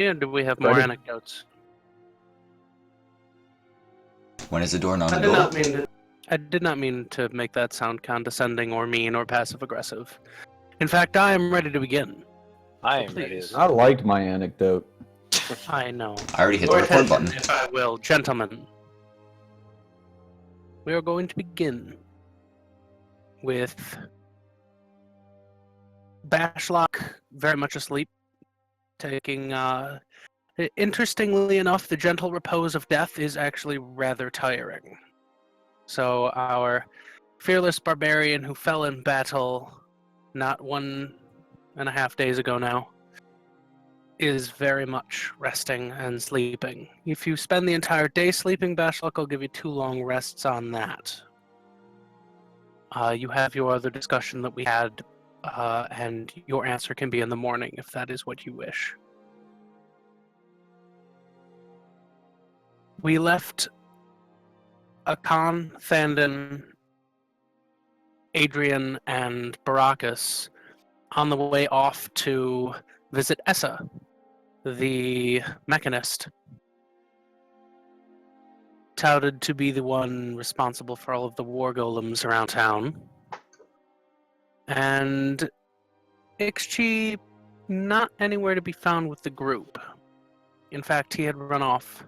Yeah, do we have more Ready? anecdotes? When is the door I non did not mean to. I did not mean to make that sound condescending or mean or passive aggressive. In fact, I am ready to begin. I So am ready. please. I liked my anecdote. I know. I already hit the Your record attention, button. if I will, gentlemen. We are going to begin with Bashlock very much asleep, taking. Interestingly enough, the gentle repose of death is actually rather tiring. So our fearless barbarian who fell in battle not 1.5 days ago now is very much resting and sleeping. If you spend the entire day sleeping, Bashlock, I'll give you 2 long rests on that. You have your other discussion that we had, and your answer can be in the morning if that is what you wish. We left Akan, Thandon, Adrian, and Baracus on the way off to visit Essa, the mechanist, touted to be the one responsible for all of the war golems around town. And Ixchi, not anywhere to be found with the group. In fact, he had run off,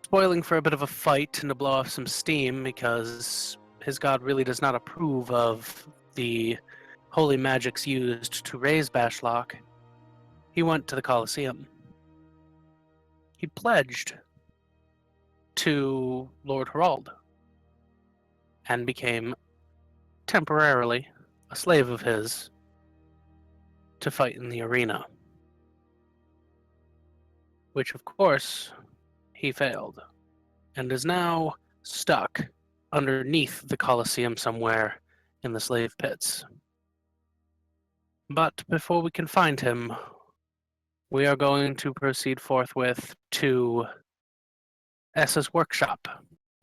spoiling for a bit of a fight and to blow off some steam because his god really does not approve of the holy magics used to raise Bashlock. He went to the Colosseum. He pledged to Lord Harald and became temporarily a slave of his to fight in the arena. Which, of course, he failed and is now stuck underneath the Colosseum somewhere in the slave pits. But before we can find him, we are going to proceed forthwith to Essa's workshop,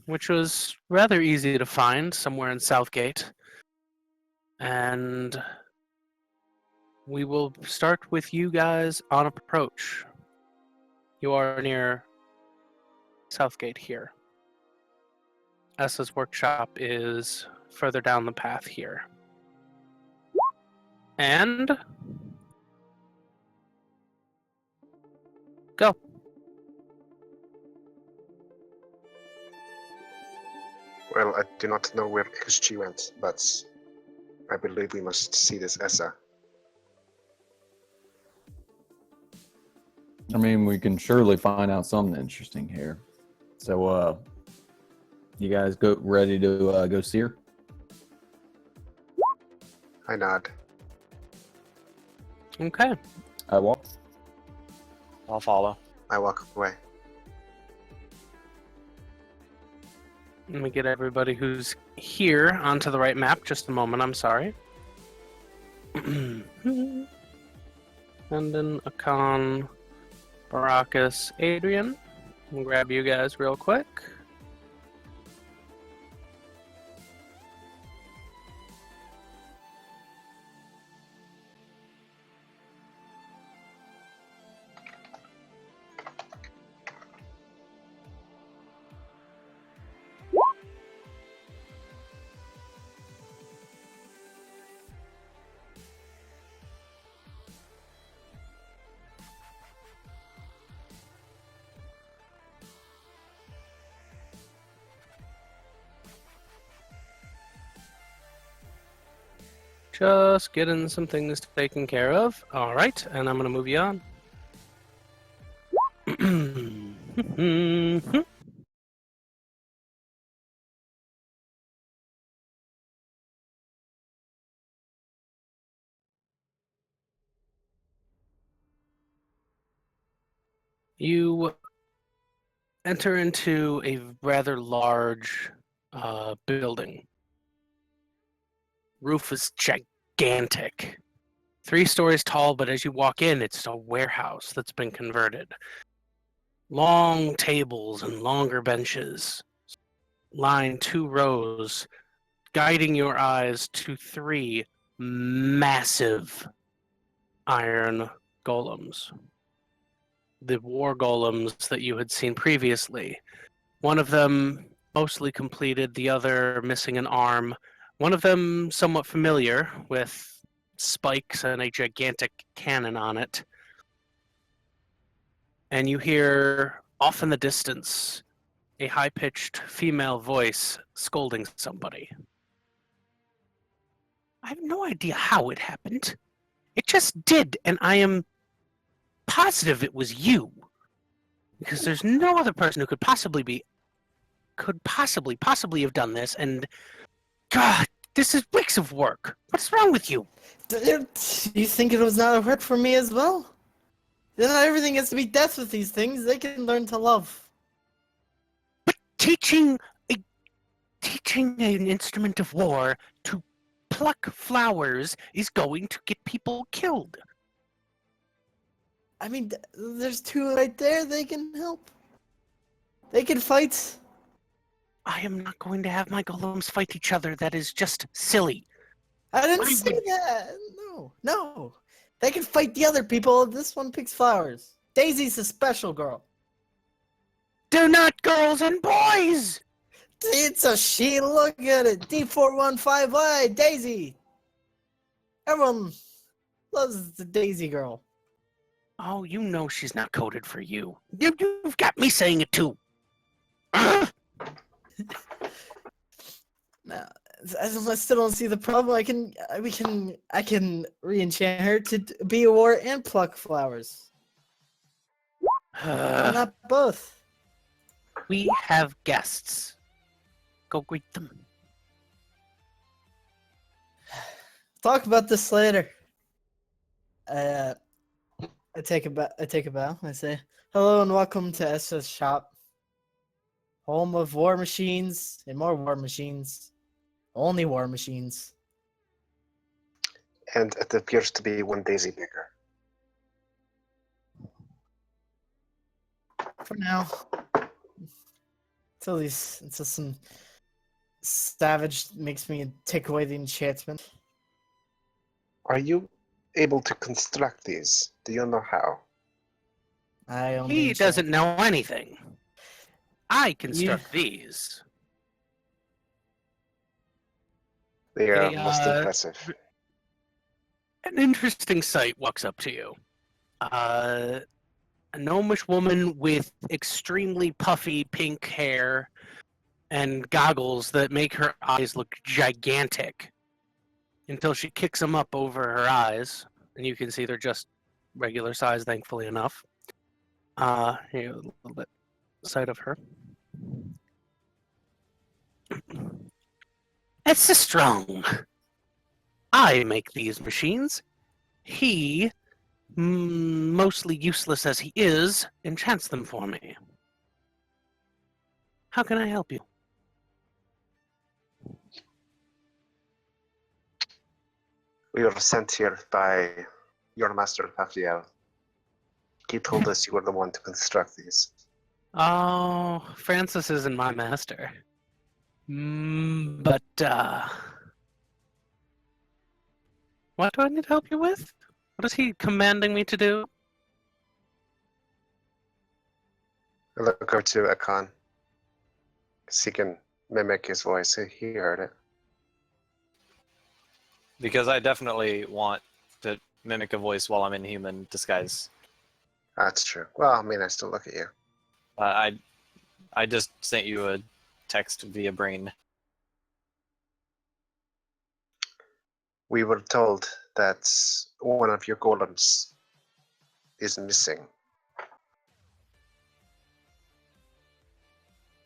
which was rather easy to find somewhere in Southgate. And we will start with you guys on approach. You are near Southgate here. Essa's workshop is further down the path here. And go. Well, I do not know where XG went, but I believe we must see this Essa. I mean, we can surely find out something interesting here. So, you guys go ready to go see her? I nod. Okay. I walk. I'll follow. I walk away. Let me get everybody who's here onto the right map. Just a moment, I'm sorry. And then Akan, Baracus, Adrian. I'll grab you guys real quick. Just getting some things taken care of. All right, and I'm going to move you on. You enter into a rather large building. Roof is gigantic. 3 stories tall, but as you walk in, it's a warehouse that's been converted. Long tables and longer benches line 2 rows, guiding your eyes to 3 massive iron golems. the war golems that you had seen previously. One of them mostly completed, the other missing an arm. One of them somewhat familiar, with spikes and a gigantic cannon on it. And you hear, off in the distance, a high-pitched female voice scolding somebody. I have no idea how it happened. It just did, and I am positive it was you. Because there's no other person who could possibly have done this, and God, this is weeks of work. What's wrong with you? Do you think it was not a work for me as well? Then not everything has to be death with these things. They can learn to love. But teaching an instrument of war to pluck flowers is going to get people killed. I mean, there's two right there. They can help. They can fight. I am not going to have my golems fight each other. That is just silly. I didn't Why say would- that. No. They can fight the other people. This one picks flowers. Daisy's a special girl. They're not girls and boys! It's a she. Look at it. D415Y. Daisy. Everyone loves the Daisy girl. Oh, you know she's not coded for you. You've got me saying it too. No, I still don't see the problem. I can re-enchant her to be a war and pluck flowers. Why not both? We have guests. Go greet them. Talk about this later. I take a bow. I say, hello and welcome to SS Shop. Home of war machines and more war machines. Only war machines. And it appears to be one Daisy bigger. For now. Until some savage makes me take away the enchantment. Are you able to construct these? Do you know how? I only He enchant. doesn't know anything. I construct these. They are They, most impressive. An interesting sight walks up to you. A gnomish woman with extremely puffy pink hair and goggles that make her eyes look gigantic until she kicks them up over her eyes, and you can see they're just regular size, thankfully enough. Here, a little bit sight of her. It's strong. I make these machines. He, mostly useless as he is, enchants them for me. How can I help you? We were sent here by your master, Raphael. He told us you were the one to construct these. Oh, Francis isn't my master. But, what do I need help you with? What is he commanding me to do? I look over to Akan. Because he can mimic his voice. He heard it. Because I definitely want to mimic a voice while I'm in human disguise. That's true. Well, I mean, I still look at you. I just sent you a text via brain. We were told that one of your golems is missing.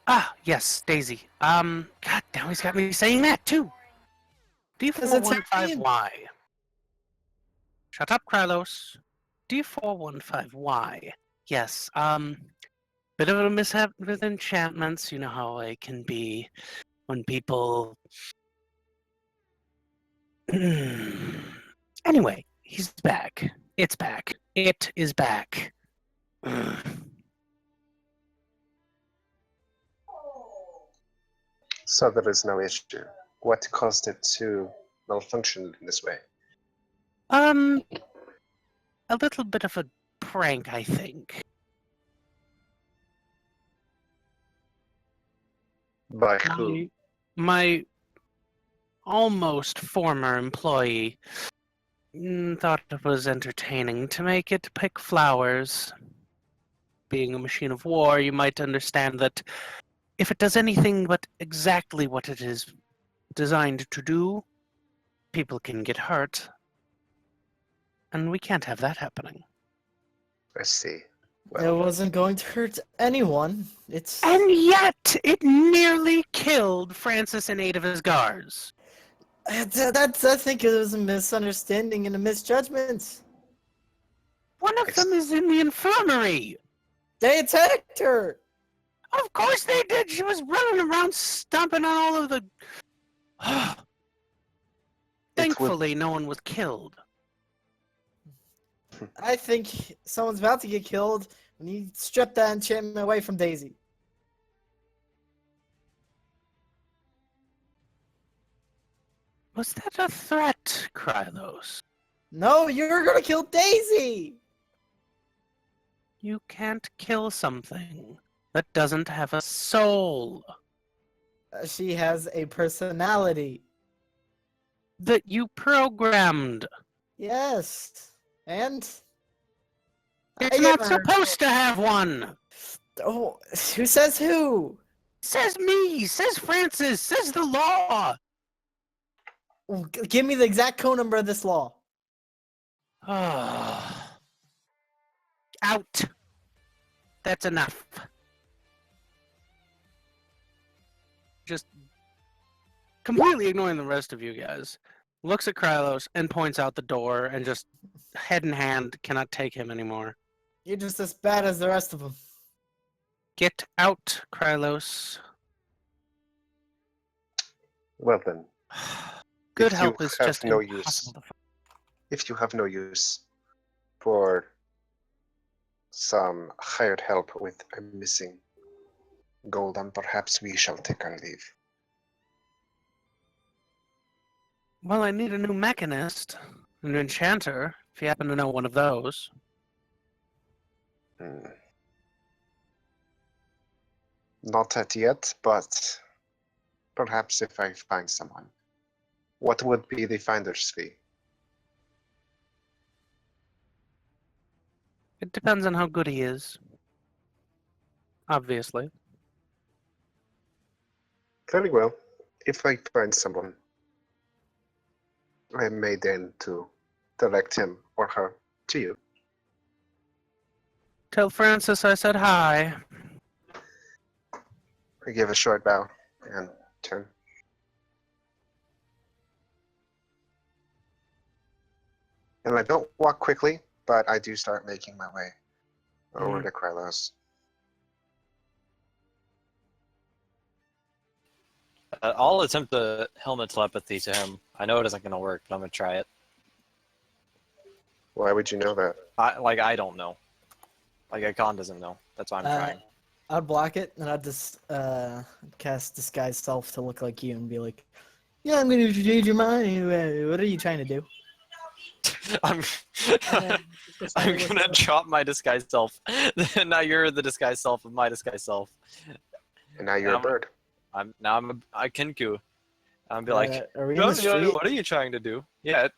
Ah, yes, Daisy. God, now he's got me saying that too. D415Y. Shut up, Krylos. D415Y. Yes, bit of a mishap with enchantments. You know how I can be when people... Anyway, he's back. It's back. It is back. So there is no issue. What caused it to malfunction in this way? A little bit of a prank, I think. By who? My almost former employee thought it was entertaining to make it pick flowers. Being a machine of war, you might understand that if it does anything but exactly what it is designed to do, people can get hurt. And we can't have that happening. I see. It Well, wasn't going to hurt anyone. It's And yet, it nearly killed Francis and 8 of his guards. I think it was a misunderstanding and a misjudgment. One of them is in the infirmary. They attacked her. Of course they did. She was running around stomping on all of the... Thankfully, no one was killed. I think someone's about to get killed when you strip that enchantment away from Daisy. Was that a threat, Krylos? No, you're gonna kill Daisy. You can't kill something that doesn't have a soul. She has a personality. That you programmed. Yes, and It's I not gave her- supposed to have one. Oh, who says who? Says me, says Francis, says the law. Give me the exact code number of this law. Out. That's enough. Just completely ignoring the rest of you guys. Looks at Krylos and points out the door and just head in hand cannot take him anymore. You're just as bad as the rest of them. Get out, Krylos. well then, Good If help you is have just no impossible to find. if you have no use for some hired help with a missing gold, then perhaps we shall take our leave. Well, I need a new mechanist, an enchanter, if you happen to know one of those. Hmm. Not at yet, but perhaps if I find someone. What would be the finder's fee? It depends on how good he is. Obviously. Very well. If I find someone, I may deign to direct him or her to you. Tell Francis I said hi. I give a short bow and turn. And I don't walk quickly, but I do start making my way over to Krylos. I'll attempt the helmet telepathy to him. I know it isn't going to work, but I'm going to try it. Why would you know that? I don't know. Like, Akon doesn't know. That's why I'm trying. I'd block it, and I'd just cast Disguise Self to look like you and be like, yeah, I'm going to change your mind. What are you trying to do? I'm I'm gonna drop my disguise self. Now you're the disguise self of my disguise self. And now you're a bird. I'm a Kinku. I'm be like, are we in the street? what are you trying to do? Yeah,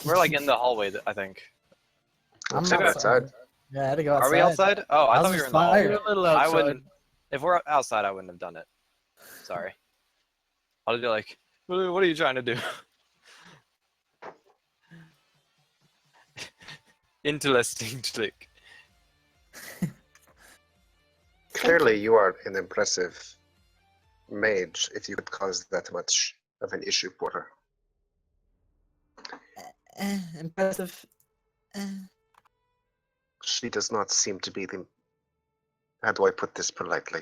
we're like in the hallway. I think. I'm Maybe outside. Yeah, I had to go outside. Are we outside? Oh, I I thought was we were in the fired. hallway. You're a little I outside. wouldn't. If we're outside, I wouldn't have done it. Sorry. I'll be like, what are you trying to do? Interesting trick. Clearly, you are an impressive mage if you could cause that much of an issue for her. Impressive. She does not seem to be the, how do I put this politely,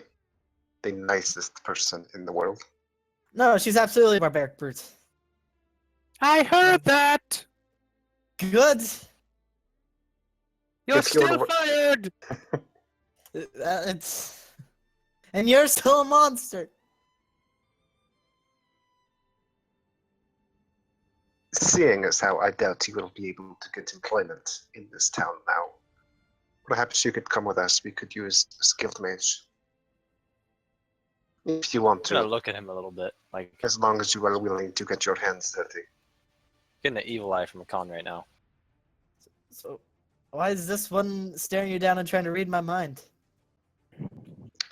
the nicest person in the world. No, she's absolutely a barbaric brute. I heard that! Good. You're If you're still the- fired! It's and you're still a monster. Seeing as how I doubt you will be able to get employment in this town now, perhaps you could come with us. We could use a skilled mage. If you want I'm gonna to, look at him a little bit, like as long as you are willing to get your hands dirty. getting an evil eye from a con right now. So, why is this one staring you down and trying to read my mind?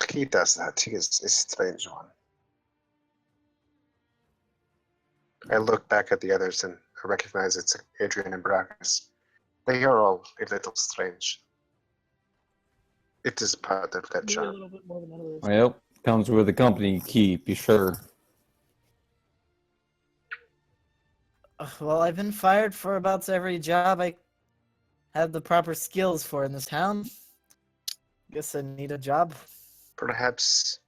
He does that. He is a strange one. I look back at the others and I recognize it's Adrian and Brackus. They are all a little strange. It is part of that charm. Well, comes with the company you keep, you sure. Well, I've been fired for about every job I have the proper skills for in this town. Guess I need a job. Perhaps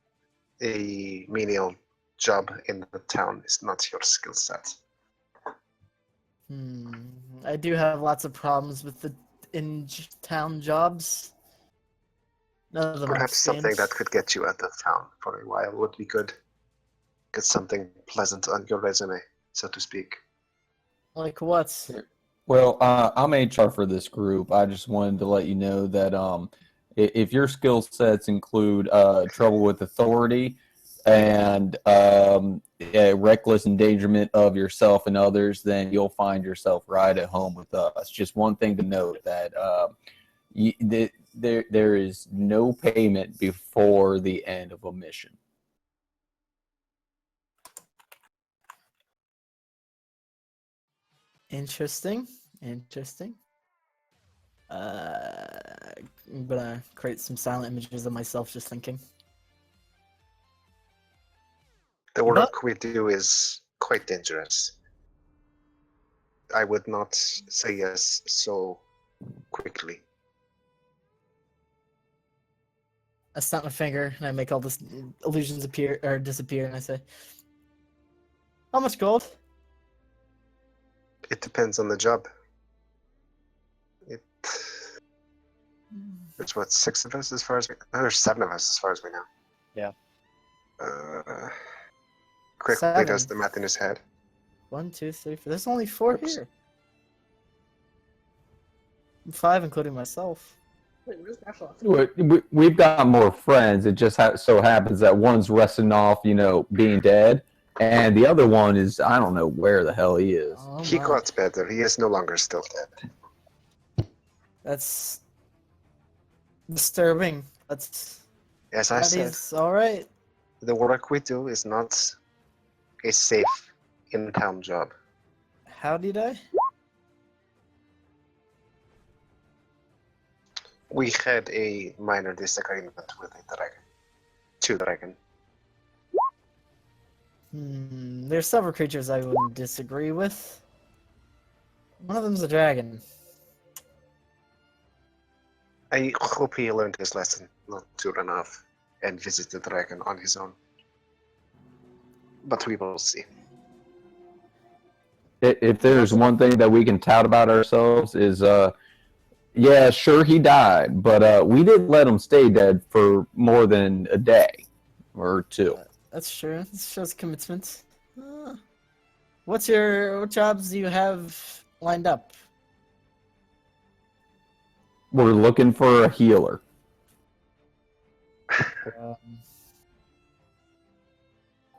a menial job in the town is not your skill set. I do have lots of problems with the in-town jobs. None of them Perhaps something understand. that could get you out of town for a while would be good. Get something pleasant on your resume, so to speak. Like what? Well, I'm HR for this group. I just wanted to let you know that if your skill sets include trouble with authority and reckless endangerment of yourself and others, then you'll find yourself right at home with us. Just one thing to note that there is no payment before the end of a mission. Interesting. Interesting. I'm gonna create some silent images of myself just thinking. The But- work we do is quite dangerous. I would not say yes so quickly. I snap my finger and I make all the illusions appear or disappear, and I say, "How much gold?" It depends on the job. There's what, 6 of us as far as we know? There's 7 of us as far as we know. Yeah. Quickly does 7. the math in his head. 1, 2, 3, 4. There's only 4 Oops. here. 5, including myself. We've got more friends. It just so happens that one's resting off, being dead, and the other one is, I don't know where the hell he is. Oh He my. got better. He is no longer still dead. That's disturbing. That's As I said, He's all right. the work we do is not a safe in-town job. How did I? We had a minor disagreement with a dragon. 2 dragon. There's several creatures I wouldn't disagree with. One of them's a dragon. I hope he learned his lesson not to run off and visit the dragon on his own. But we will see. If there's one thing that we can tout about ourselves is, yeah, sure, he died, but we didn't let him stay dead for more than a day or 2. That's true. This shows commitment. What jobs do you have lined up? We're looking for a healer.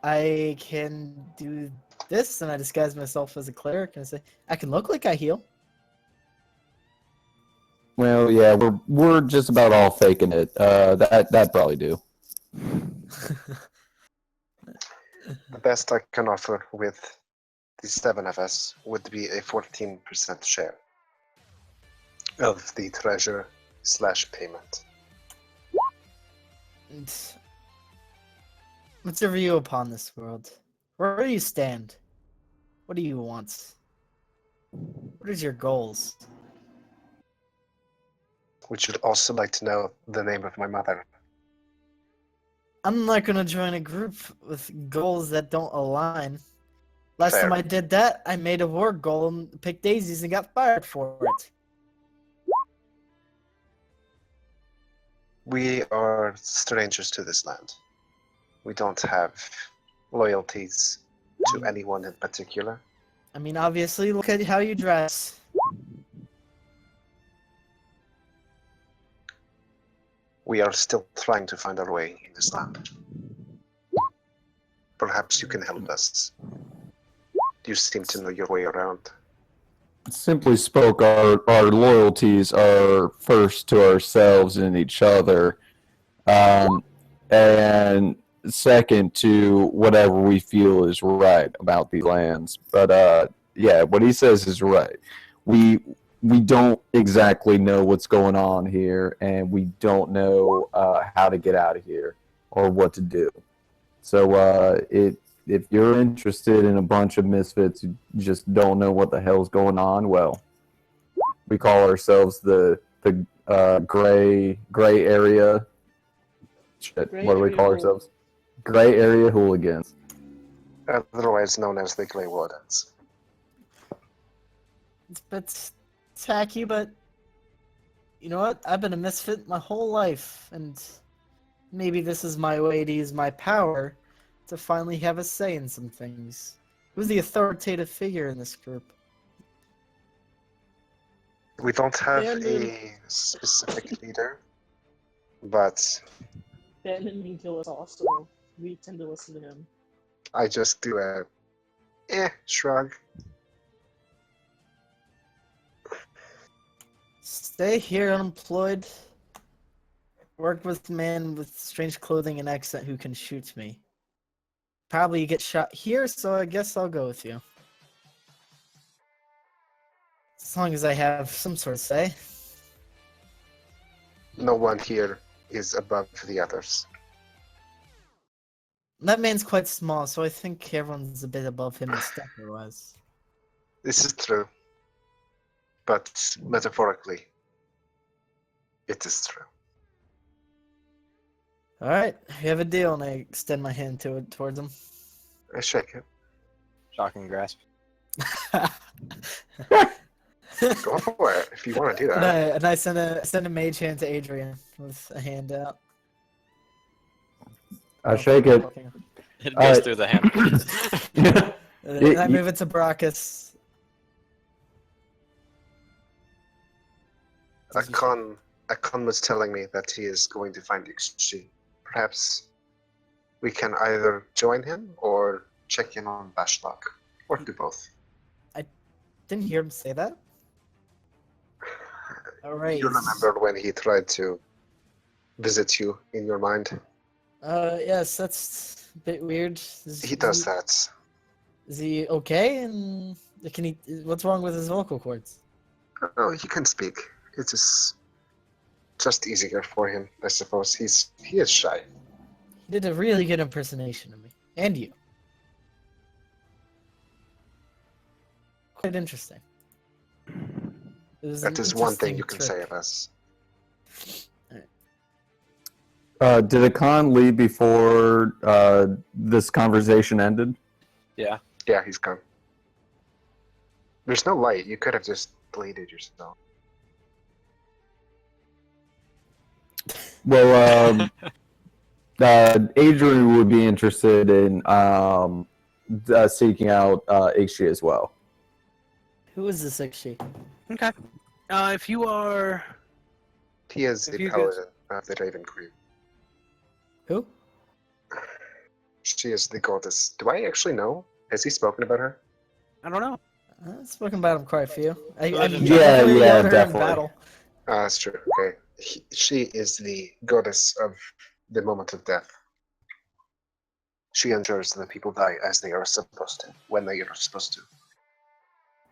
I can do this, and I disguise myself as a cleric, and I say, I can look like I heal. Well, yeah, we're just about all faking it. That'd probably do. The best I can offer with the 7 of us would be a 14% share of the treasure/payment. And what's your view upon this world? Where do you stand? What do you want? What is your goals? Would you also like to know the name of my mother? I'm not gonna join a group with goals that don't align. Last Fair. time I did that, I made a war goal and picked daisies and got fired for it. We are strangers to this land. We don't have loyalties to anyone in particular. I mean, obviously, look at how you dress. We are still trying to find our way in this land. Perhaps you can help us. You seem to know your way around. Simply spoke, our loyalties are first to ourselves and each other, and second to whatever we feel is right about these lands. But yeah, what he says is right. We don't exactly know what's going on here, and we don't know how to get out of here or what to do. So if you're interested in a bunch of misfits who just don't know what the hell's going on, well, we call ourselves the gray area. Shit, Gray what do we area call hool- ourselves? Gray area hooligans. Otherwise known as the Grey Wardens. It's a bit tacky, but you know what? I've been a misfit my whole life, and maybe this is my way to use my power to finally have a say in some things. Who's the authoritative figure in this group? We don't have Brandon. a specific leader, but Ben and Miguel is also. We tend to listen to him. I just do a shrug. Stay here unemployed. Work with a man with strange clothing and accent who can shoot me. Probably get shot here, so I guess I'll go with you. As long as I have some sort of say. No one here is above the others. That man's quite small, so I think everyone's a bit above him in stature-wise. This is true. But metaphorically, it is true. Alright, we have a deal, and I extend my hand towards him. I shake it. Shocking grasp. Go for it if you want to do that. and I send a mage hand to Adrian with a hand out. I shake it. It goes through the hand. And I move it to Brachus. Akon was telling me that he is going to find XG. Perhaps we can either join him or check in on Bashlock, or do both. Didn't hear him say that. Alright. You remember when he tried to visit you in your mind? Yes, that's a bit weird. He does that. Is he okay? And can he? What's wrong with his vocal cords? Oh, he can speak. It is just easier for him, I suppose. He is shy. He did a really good impersonation of me and you. Quite interesting. That is one thing you can say of us. Did Akan leave before this conversation ended? Yeah. Yeah, he's gone. There's no light. You could have just bleeded yourself. Well, Adrian would be interested in seeking out HG as well. Who is this actually? Okay. If you are... He is If the you paladin of the Raven Queen. Who? She is the goddess. Do I actually know? Has he spoken about her? I don't know. I've spoken about him quite a few. I Yeah, definitely yeah, yelled at her in definitely. battle. That's true. Okay. She is the goddess of the moment of death. She ensures that people die as they are supposed to, when they are supposed to.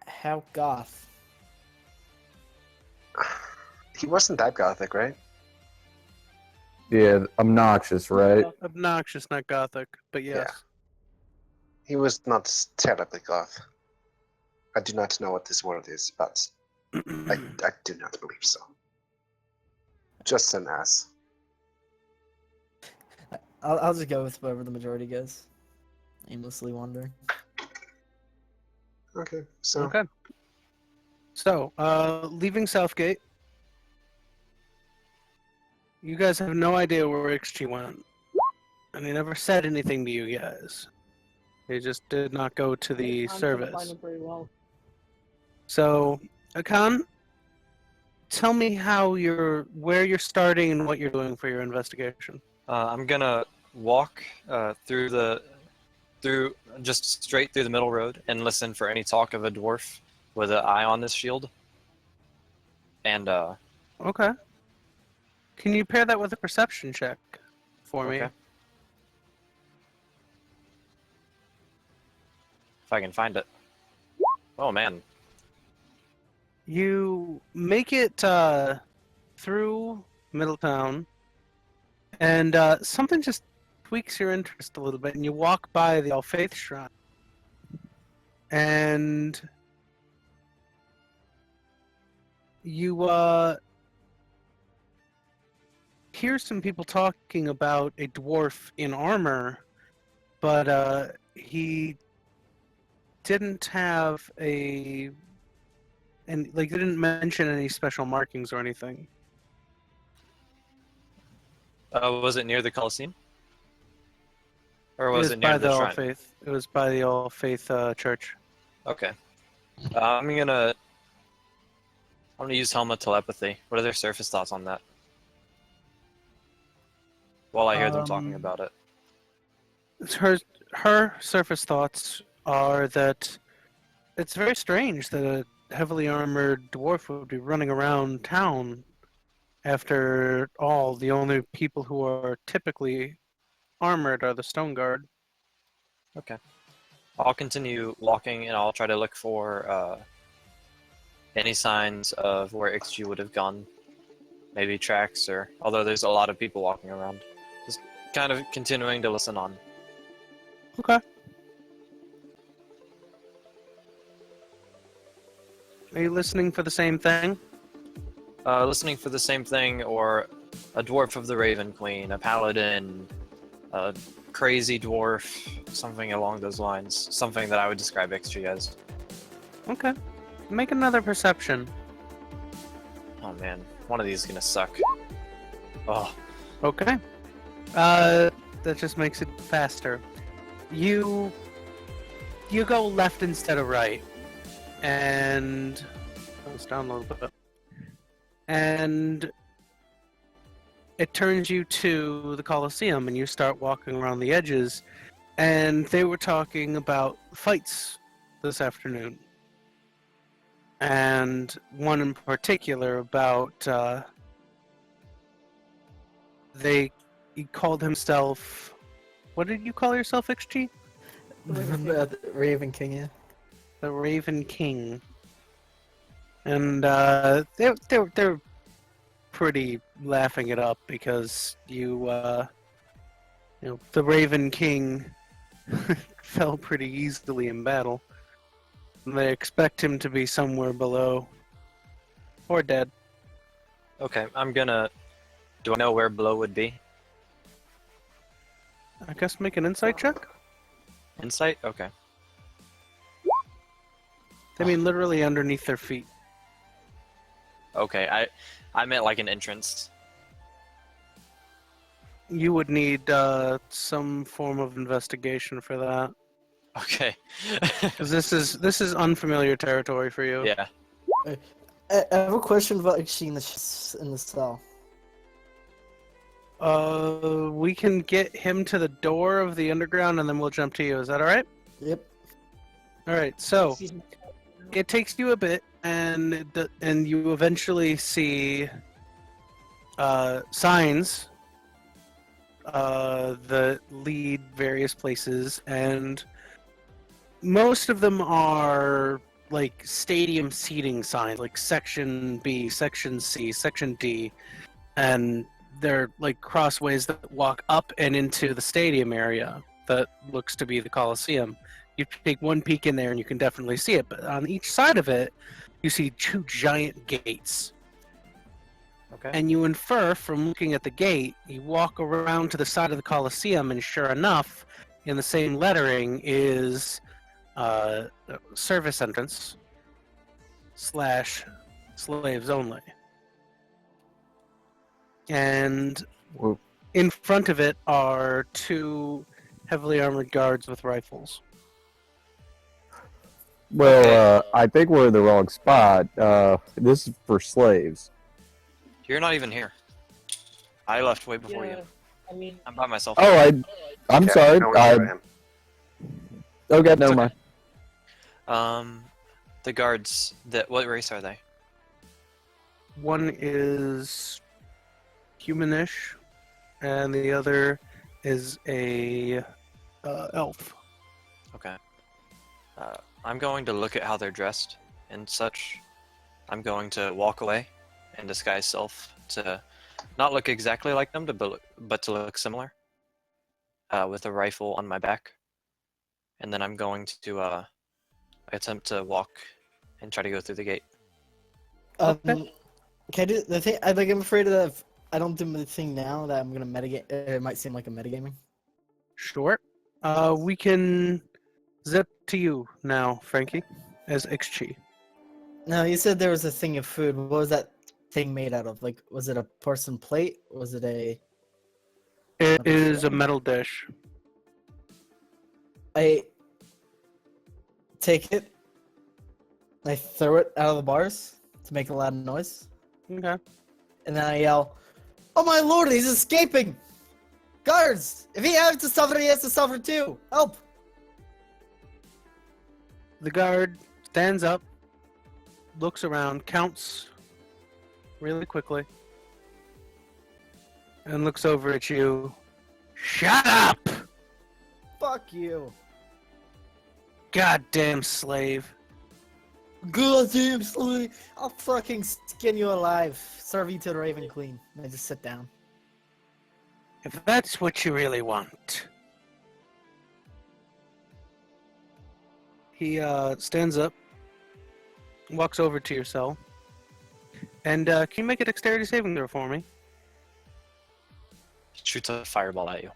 How goth? He wasn't that gothic, right? Yeah, obnoxious, right? Obnoxious, not gothic, but yes. He was not terribly goth. I do not know what this word is, but I do not believe so. Just an ass. I'll just go with whatever the majority goes. Aimlessly wandering. Okay, so Okay. So, leaving Southgate, you guys have no idea where XG went. And he never said anything to you guys. He just did not go to the I'm trying to service. find him very well. So, Akan, tell me where you're starting and what you're doing for your investigation. I'm gonna walk through the just straight through the middle road and listen for any talk of a dwarf with an eye on this shield. And Okay. Can you pair that with a perception check for me? okay. If I can find it. Oh man. You make it through Middletown, and something just tweaks your interest a little bit, and you walk by the All Faith Shrine, and you hear some people talking about a dwarf in armor, but he didn't have they didn't mention any special markings or anything. Was it near the Colosseum? Or It was was it near by the the All shrine? Faith. It was by the All Faith church. Okay. I'm gonna use Helma telepathy. What are their surface thoughts on that? While I hear them talking about it. Her surface thoughts are that it's very strange that a heavily armored dwarf would be running around town. After all, the only people who are typically armored are the Stone Guard. Okay. I'll continue walking and I'll try to look for any signs of where XG would have gone. Maybe tracks or... Although there's a lot of people walking around. Just kind of continuing to listen on. Okay. Are you listening for the same thing? Listening for the same thing, or a dwarf of the Raven Queen, a paladin, a crazy dwarf, something along those lines. Something that I would describe XG as. Okay. Make another perception. Oh man, one of these is gonna suck. Oh, Okay. That just makes it faster. You go left instead of right, and goes down a little bit, and it turns you to the Colosseum, and you start walking around the edges, and they were talking about fights this afternoon, and one in particular about he called himself. What did you call yourself, XG? The Raven King, yeah. The Raven King. And they're pretty laughing it up because the Raven King fell pretty easily in battle. And they expect him to be somewhere below or dead. okay. I'm gonna... Do I know where below would be? I guess make an insight check. Insight? Okay. I mean, literally underneath their feet. Okay, I meant like an entrance. You would need some form of investigation for that, Okay. because this is unfamiliar territory for you. Yeah. I have a question about actually in the cell. We can get him to the door of the underground, and then we'll jump to you. Is that all right? Yep. All right. So it takes you a bit, and you eventually see signs that lead various places, and most of them are like stadium seating signs, like Section B, Section C, Section D, and they're like crossways that walk up and into the stadium area that looks to be the Coliseum. You take one peek in there and you can definitely see it, but on each side of it, you see two giant gates. Okay. And you infer from looking at the gate, you walk around to the side of the Coliseum, and sure enough, in the same lettering is service entrance / slaves only. And Whoa. in front of it are two heavily armored guards with rifles. Well, I think we're in the wrong spot. This is for slaves. You're not even here. I left way before Yeah, you. I mean, I'm by myself. Oh, I'm Yeah, sorry. no, where I am. Okay, never okay. mind. The guards. What race are they? One is humanish, and the other is a elf. Okay. I'm going to look at how they're dressed and such. I'm going to walk away and disguise self to not look exactly like them, but to look similar. With a rifle on my back, and then I'm going to attempt to walk and try to go through the gate. Can I do the thing? I'm afraid of. I don't do the thing now that I'm gonna metagame. It might seem like a metagaming. Sure. We can zip to you now, Frankie, as XG. No, you said there was a thing of food. What was that thing made out of? Like, was it a porcelain plate? Was it a? It is a metal dish. I take it. I throw it out of the bars to make a loud noise, Okay. and then I yell, "Oh my lord, he's escaping! Guards! If he has to suffer, he has to suffer too! Help!" The guard stands up, looks around, counts really quickly, and looks over at you. Shut up! Fuck you! Goddamn slave. Goddamn slave! I'll fucking skin you alive. Serve you to the Raven Queen. And I just sit down. If that's what you really want. He stands up, walks over to your cell, and can you make a dexterity saving throw for me? Shoots a fireball at you.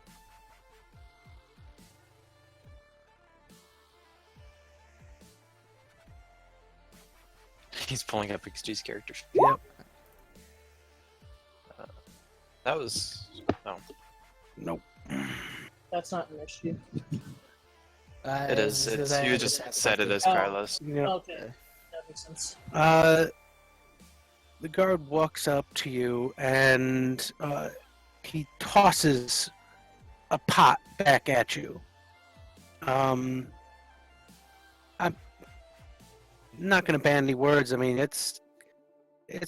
He's pulling up XG's characters. Yep. That was no. Nope. That's not an issue. It is. It's you just said it as Oh. Carlos. Yep. Okay, that makes sense. The guard walks up to you and he tosses a pot back at you. I'm not gonna ban any words. I mean, it's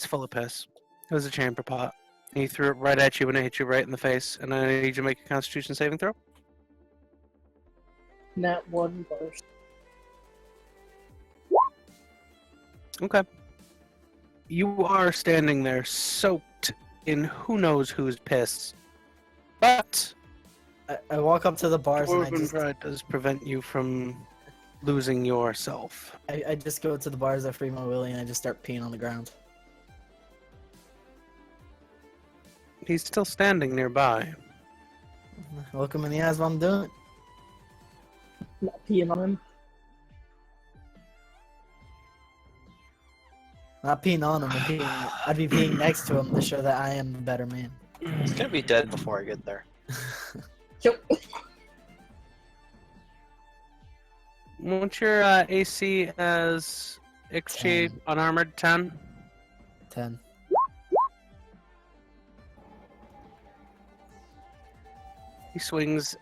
full of piss. It was a chamber pot. He threw it right at you and it hit you right in the face. And I need you to make a Constitution saving throw. Nat 1 burst. Okay. You are standing there soaked in who knows whose piss. But I walk up to the bars and Dwarven pride does prevent you from losing yourself. I just go to the bars, I free my willy, and I just start peeing on the ground. He's still standing nearby. Look him in the eyes while I'm doing it. Not peeing on him. Not peeing on him, I'd be peeing next to him to show that I am a better man. He's gonna be dead before I get there. Yep. What's your AC as XG 10. unarmored 10? 10. He swings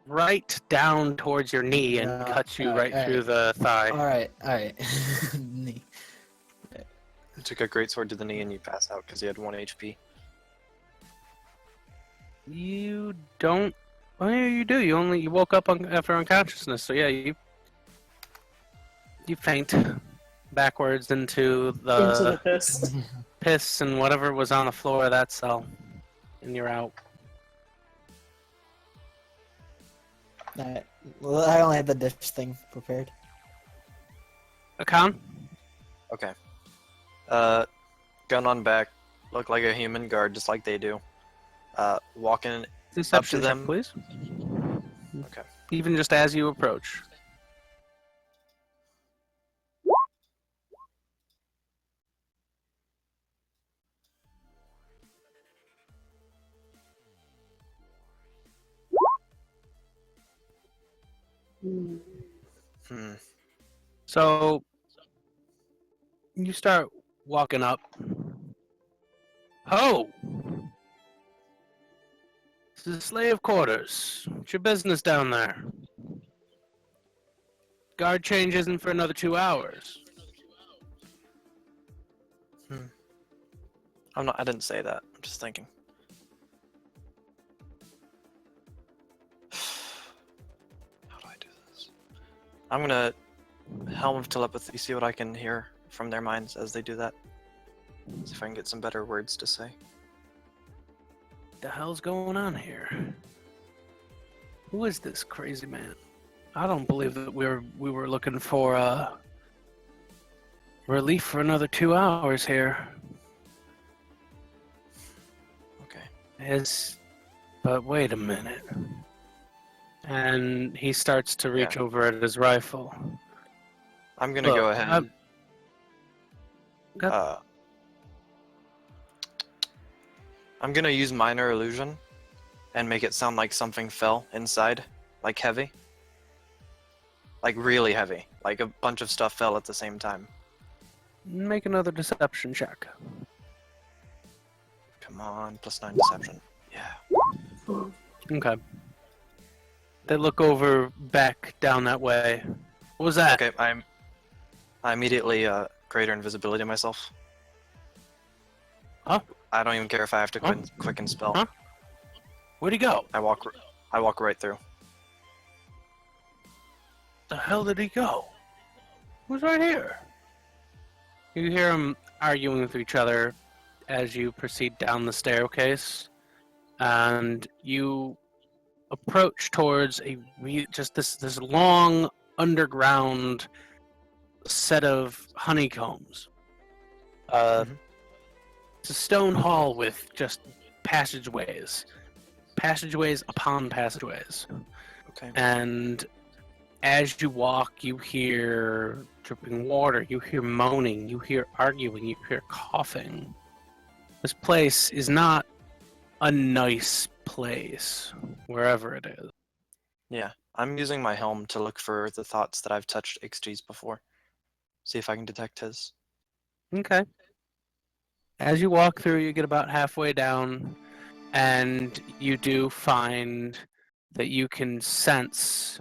right down towards your knee and cuts you right through the thigh. Alright. Knee. I took a great sword to the knee and you pass out because he had 1 HP. You don't. Oh yeah, you do. You woke up after unconsciousness. So yeah, you faint backwards into Into the piss. piss and whatever was on the floor of that cell, and you're out. Alright. Well, I only had the dish thing prepared. Akan? Okay. Gun on back, look like a human guard, just like they do. Walking Deception them. check, please. Okay. Even just as you approach. Hmm. So you start walking up. Ho! This is slave quarters. What's your business down there? Guard change isn't for another 2 hours. I didn't say that. I'm just thinking. How do I do this? I'm gonna Helm of Telepathy, see what I can hear from their minds as they do that. See if I can get some better words to say. The hell's going on here? Who is this crazy man? I don't believe that we were looking for relief for another 2 hours here. Okay. But wait a minute. And he starts to reach over at his rifle. I'm gonna Look, go ahead. I'm gonna use Minor Illusion and make it sound like something fell inside, like heavy. Like really heavy. Like a bunch of stuff fell at the same time. Make another deception check. Come on, +9 deception. Yeah. Okay. They look over back down that way. What was that? Okay, I immediately greater invisibility myself. Huh? I don't even care if I have to Huh? quicken spell. Huh? Where'd he go? I walk right through. The hell did he go? Who's right here? You hear them arguing with each other as you proceed down the staircase, and you approach towards just this long underground set of honeycombs. It's a stone hall with just passageways upon passageways. Okay. And as you walk, you hear dripping water, you hear moaning, you hear arguing, you hear coughing. This place is not a nice place, wherever it is. Yeah, I'm using my helm to look for the thoughts that I've touched XG's before. See if I can detect his. Okay. As you walk through, you get about halfway down, and you do find that you can sense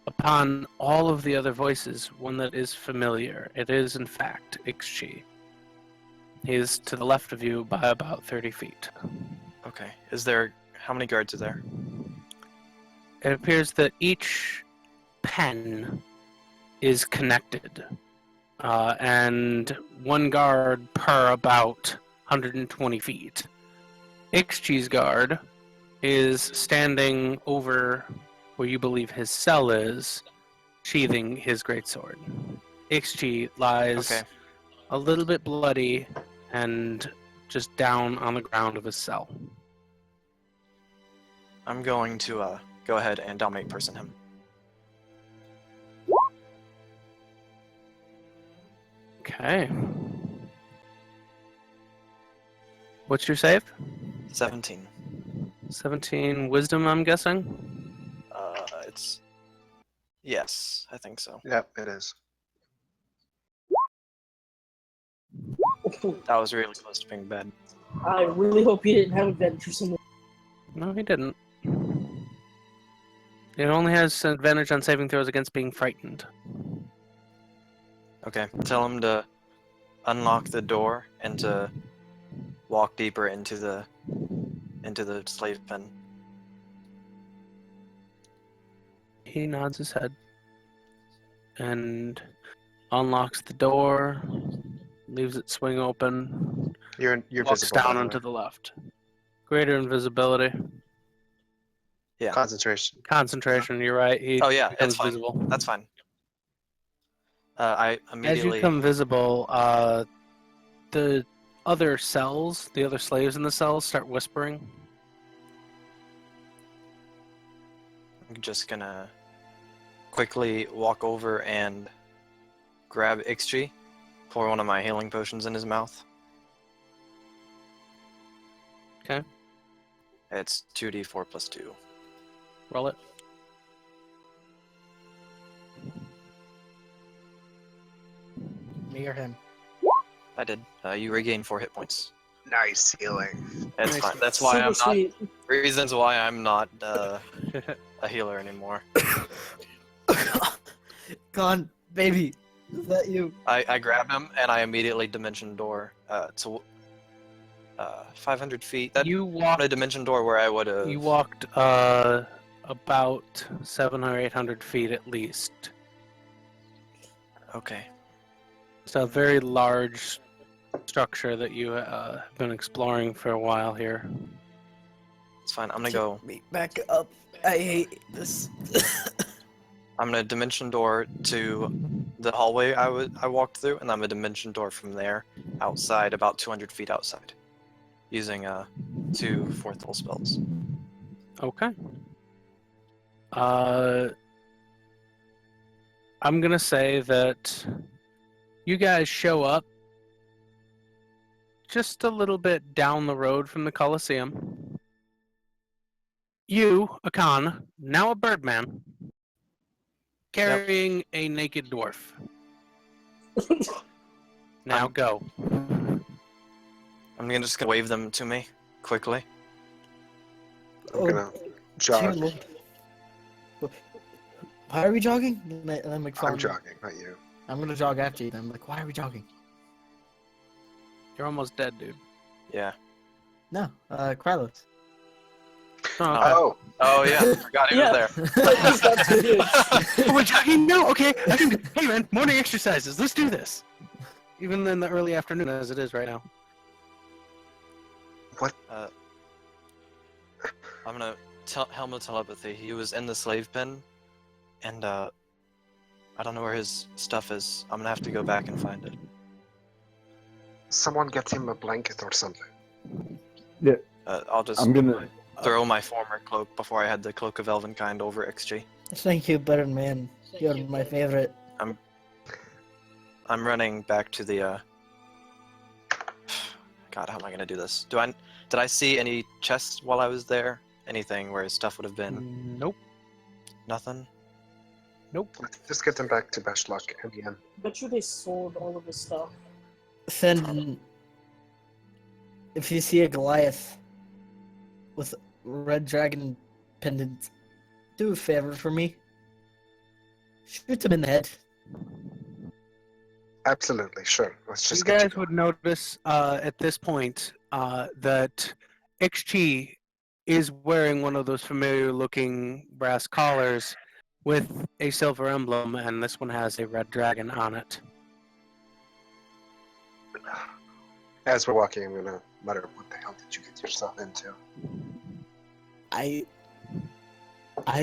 upon all of the other voices one that is familiar. It is, in fact, XG. He is to the left of you by about 30 feet. Okay. How many guards are there? It appears that each pen is connected, and one guard per about 120 feet. XG's guard is standing over where you believe his cell is, sheathing his greatsword. XG lies a little bit bloody and just down on the ground of his cell. I'm going to go ahead and dominate person him. Okay. What's your save? 17. 17 wisdom, I'm guessing? It's... Yes, I think so. Yep, it is. That was really close to being bad. I really hope he didn't have advantage or No, he didn't. It only has advantage on saving throws against being frightened. Okay, tell him to unlock the door and to walk deeper into the slave pen. He nods his head and unlocks the door, leaves it swing open, You're walks visible. by down the onto way. the left. Greater invisibility. Yeah. Concentration. Concentration, you're right. He Oh yeah, becomes it's fine. visible. That's fine. I As you immediately... become visible, the other cells, the other slaves in the cells, start whispering. I'm just gonna quickly walk over and grab XG, pour one of my healing potions in his mouth. Okay. It's 2d4 plus 2. Roll it. Me or him? I did. You regain 4 hit points. Nice healing. That's Nice. fine. That's why Super I'm not... sweet. Reasons why I'm not a healer anymore. Go on, baby. Is that you? I grab him and I immediately dimension door to 500 feet. That You on walked. a dimension door where I would have. You walked about 700 or 800 feet at least. Okay. It's a very large structure that you have been exploring for a while here. It's fine. I'm gonna go. Take me back up. I hate this. I'm gonna dimension door to the hallway I walked through, and I'm gonna dimension door from there outside, about 200 feet outside, using 2 fourth level spells. Okay. I'm gonna say that you guys show up just a little bit down the road from the Colosseum. You, Akan, now a birdman, carrying a naked dwarf. Now go. I'm just gonna wave them to me quickly. I'm gonna jog. Dear Lord. Why are we jogging? And I'm like, I'm following- jogging, not you. I'm gonna jog after you. Then I'm like, why are we jogging? You're almost dead, dude. Yeah. No, Krylos. Oh, okay. Oh, Oh yeah, I forgot he was Yeah. there. That's what it is. We're jogging? No, okay. I can do. Hey, man, morning exercises. Let's do this. Even in the early afternoon, as it is right now. I'm gonna tell Helma telepathy. He was in the slave pen, and I don't know where his stuff is. I'm gonna have to go back and find it. someone get him a blanket or something. I'll just I'm gonna. throw my former cloak before I had the Cloak of Elvenkind over XG. Thank you, Birdman. You're my favorite. I'm running back to the. God, how am I gonna do this? Did I see any chests while I was there? Anything where his stuff would have been? Nope. Nothing. Let's just get him back to Bashlock again. Bet you they sold all of his stuff. Then, if you see a Goliath with red dragon pendant, do a favor for me. Shoot him in the head. Absolutely, sure. Let's just You get guys would notice at this point that XG is wearing one of those familiar-looking brass collars with a silver emblem, and this one has a red dragon on it. As we're walking, I'm gonna mutter, "What the hell did you get yourself into?" I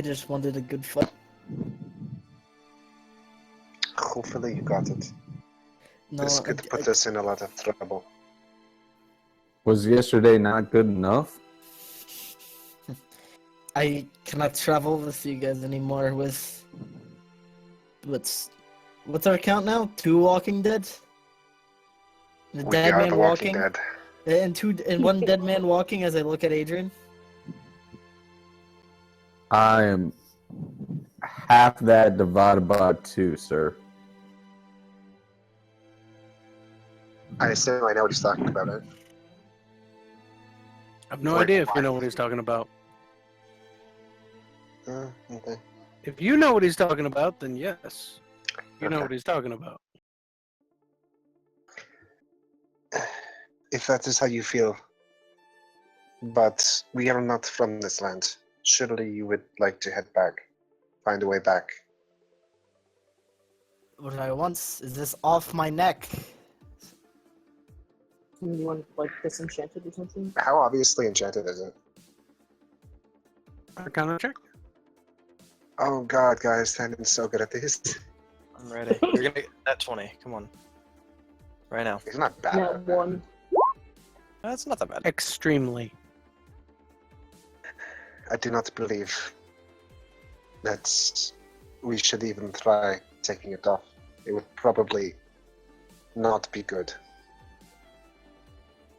just wanted a good fight. Hopefully, you got it. No, This could put us in a lot of trouble. Was yesterday not good enough? I cannot travel with you guys anymore with what's our count now? 2 Walking Dead? The We dead are man the Walking Dead. and one dead man walking as I look at Adrian. I am half that divided by 2, sir. I assume I know what he's talking about, right? I have no Wait, idea if why? you know what he's talking about. Okay. If you know what he's talking about, then yes. You know Okay. what he's talking about. If that is how you feel, but we are not from this land. Surely you would like to head back, find a way back. What I want is this off my neck. Anyone like disenchanted or something? How obviously enchanted is it? Arcana check? Oh god, guys, I'm so good at this. I'm ready. You're gonna get that 20. Come on. Right now. He's not bad. Yeah, at that. one. That's not that bad. Extremely. I do not believe that we should even try taking it off. It would probably not be good.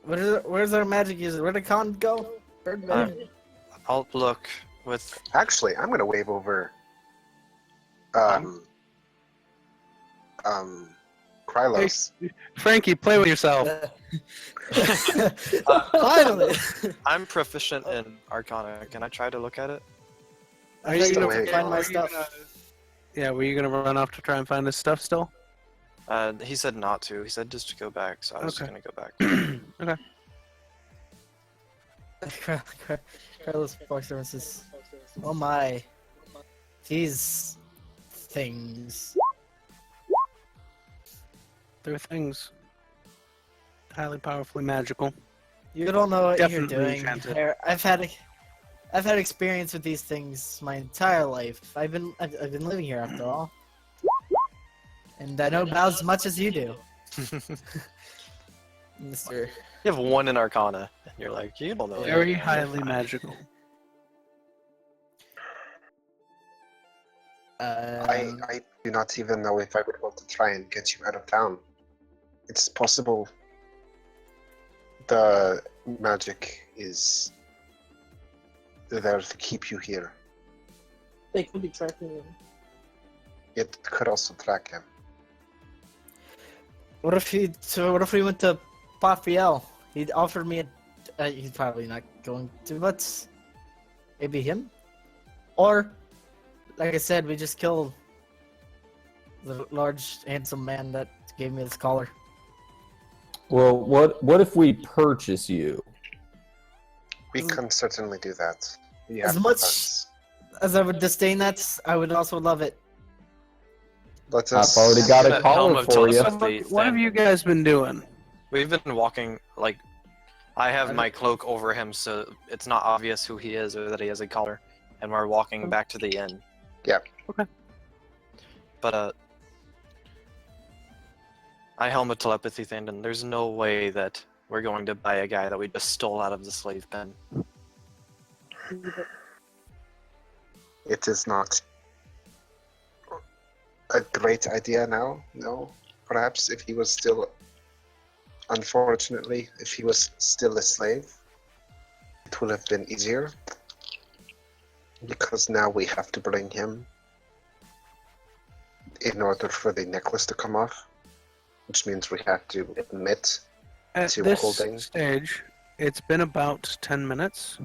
Where's our magic user? Where'd the con go? Birdman. I'll look with. Actually, I'm gonna wave over Krylos. Frankie, play with yourself. Finally. I'm proficient in Arcana. Can I try to look at it? I thought you Still to waiting. find my Are you stuff. gonna- Yeah, were you gonna run off to try and find his stuff still? He said not to. He said just to go back, so I was just Okay. gonna go back. Okay. Carlos Fox says, "Oh my, these things." They're things. Highly powerfully magical. You don't know what Definitely you're doing. enchanted. Here, I've had experience with these things my entire life. I've been living here after all, and I know about as much as you do, Mister. You have 1 in Arcana, and you're like, you don't know. Very anything. highly magical. I do not even know if I would want to try and get you out of town. It's possible the magic is there to keep you here. They could be tracking him. It could also track him. What if we went to Pafiel? He'd offered me he's probably not going to, but maybe him? Or, like I said, we just killed the large, handsome man that gave me this collar. Well, what if we purchase you? We can certainly do that. We As have much- funds. As I would disdain that, I would also love it. Let I've us. already got a That collar helm of for you. telepathy What have thing. you guys been doing? We've been walking, like, I have I my cloak over him so it's not obvious who he is or that he has a collar, and we're walking back to the inn. Yeah. Okay. But, I helm a telepathy thing, and there's no way that we're going to buy a guy that we just stole out of the slave pen. It is not a great idea now. No, perhaps if he was still, unfortunately, if he was still a slave, it would have been easier. Because now we have to bring him in order for the necklace to come off, which means we have to admit At to this holding. stage, it's been about 10 minutes,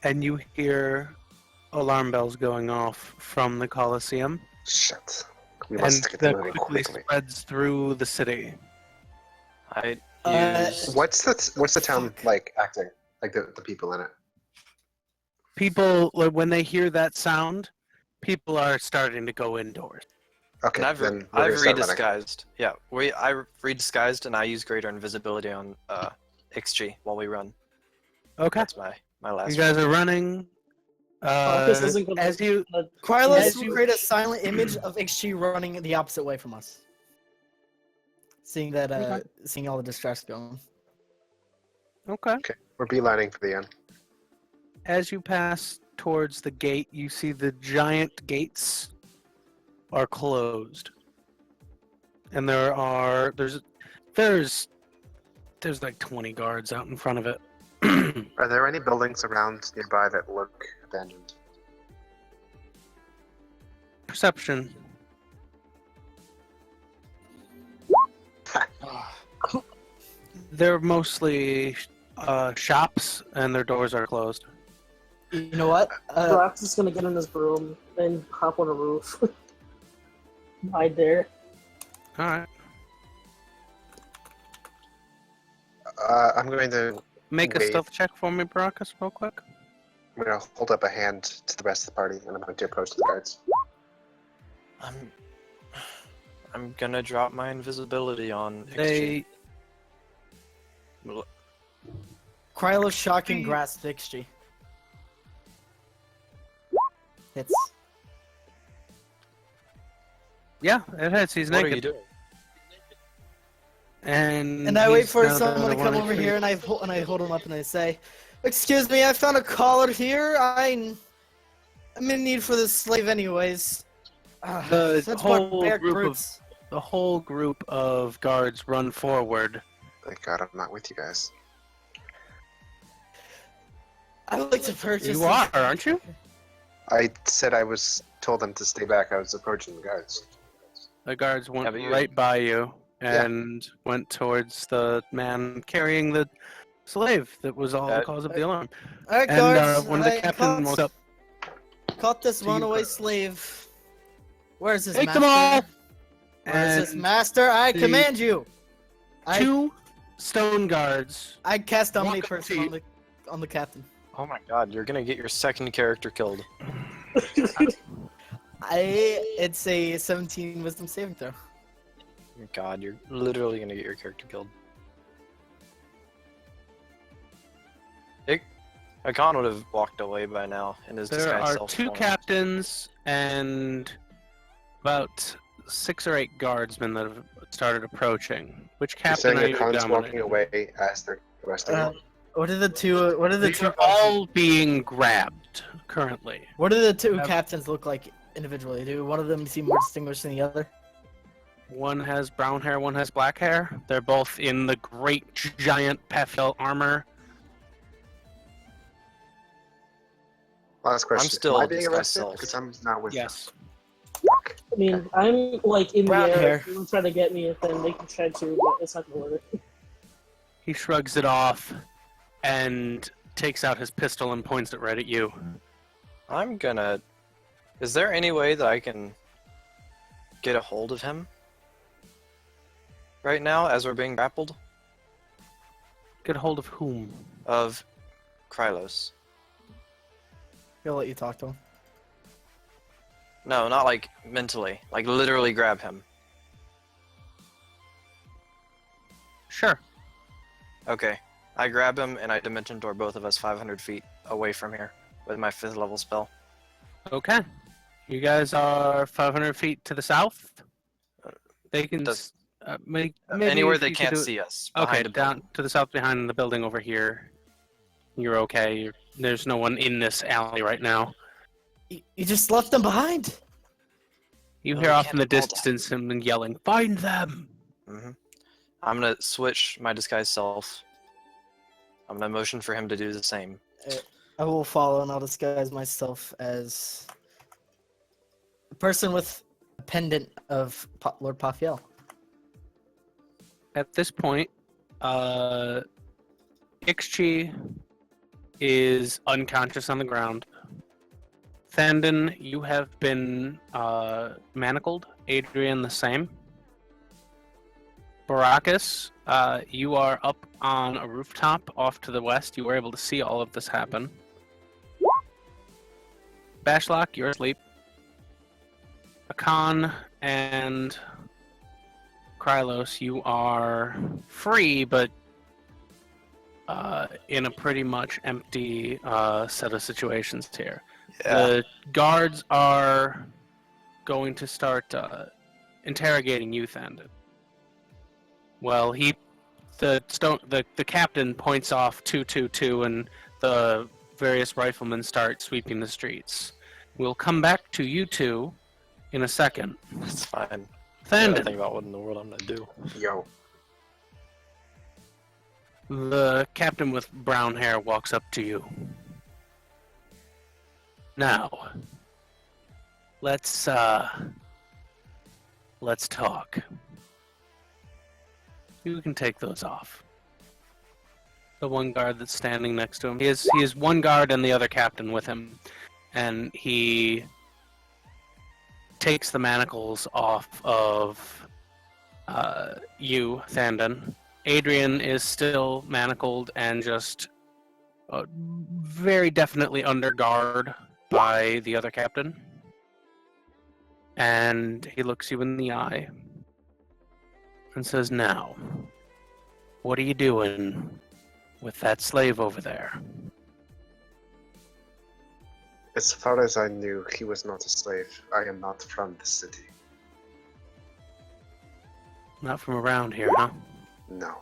and you hear alarm bells going off from the Colosseum, Shit. We and must get that moving quickly quickly. spreads through the city. I Uh, use... What's the town Fuck. like acting? Like the people in it? People, like, when they hear that sound, people are starting to go indoors. Okay, And I've then we're gonna start running. redisguised. Yeah, I redisguised, and I use greater invisibility on XG while we run. Okay, That's my last. you guys are running. Marcus isn't gonna- As you Krylos As will you- create a silent image of XG running the opposite way from us. Seeing that, seeing all the distress going. okay. We're beelining for the end. As you pass towards the gate, you see the giant gates are closed, and there's like 20 guards out in front of it. Are there any buildings around nearby that look abandoned? Perception. They're mostly shops, and their doors are closed. You know what? Brock's just gonna get in his broom and hop on a roof. Hide there. All right, I'm going to make a Wait. stealth check for me, Baracus, real quick. hold up a hand to the rest of the party, and I'm going to approach the guards. I'm gonna drop my invisibility on XG. They Krylos shocking grasp XG. Hits. Yeah, it hits. He's What are you naked. doing? And I wait he's for now someone to the come one over who- here, and I hold him up and I say, "Excuse me, I found a collar here. I'm in need for this slave, anyways." The Such whole barbaric group brutes. The whole group of guards run forward. Thank God I'm not with you guys. I would like to purchase. You are, aren't you? I said I told them to stay back. I was approaching the guards. The guards went Yeah, but you- right by you Yeah. and went towards the man carrying the slave that was all the cause of the alarm. All right, And guards. when the I captain walked up, caught this to you, runaway Krylos. slave. Where's this Take master? them all! Where's this And master? I the command you. I 2 stone guards. I cast walk Omni up person to on the captain. Oh my god, you're gonna get your second character killed. It's a 17 wisdom saving throw. God, you're literally gonna get your character killed. Akon would have walked away by now in his There disguised are self 2 form. captains and about 6 or 8 guardsmen that have started approaching. Which You're captain saying are you Akan's walking dominating? away as they're arresting him? What are the two? What are the They two? are all being grabbed currently. What do the two Have- captains look like individually? Do one of them seem more distinguished than the other? One has brown hair, one has black hair. They're both in the great giant Pefil armor. Last question. still Am I being disguised arrested? self. Because I'm not with Yes. Fuck. I mean, I'm like in Brown the air. hair. If you try to get me, then they can try to, but it's not gonna work. He shrugs it off and takes out his pistol and points it right at you. I'm gonna... Is there any way that I can get a hold of him? Right now, as we're being grappled? Get a hold of whom? Of Krylos. He'll let you talk to him. No, not like mentally. Like literally grab him. Sure. Okay. I grab him and I dimension door both of us 500 feet away from here with my 5th level spell. Okay. You guys are 500 feet to the south. They can Does- maybe Anywhere if they you could can't do it- see us. Okay, Behind a down building. to the south behind the building over here. You're okay. There's no one in this alley right now. You just left them behind. You No, hear we off can't in the have all that. distance him yelling, "Find them!" I'm gonna switch my disguised self. I'm gonna motion for him to do the same. I will follow and I'll disguise myself as a person with a pendant of Lord Pafiel. At this point, Ixchi is unconscious on the ground. Thandon, you have been manacled. Adrian, the same. Baracus, you are up on a rooftop off to the west. You were able to see all of this happen. Bashlock, you're asleep. Akan and Krylos, you are free, but in a pretty much empty set of situations here. The guards are going to start interrogating you, Thandon. Well, the captain points off 222, and the various riflemen start sweeping the streets. We'll come back to you two in a second. That's fine. I Thandon, gotta think about what in the world I'm gonna do. Yo. the captain with brown hair walks up to you. Now, let's talk. You can take those off. The one guard that's standing next to him. He has one guard and the other captain with him, and he takes the manacles off of you, Thandon. Adrian is still manacled and just very definitely under guard by the other captain. And he looks you in the eye and says, "Now, what are you doing with that slave over there?" As far as I knew, he was not a slave. I am not from the city. Not from around here, huh? No.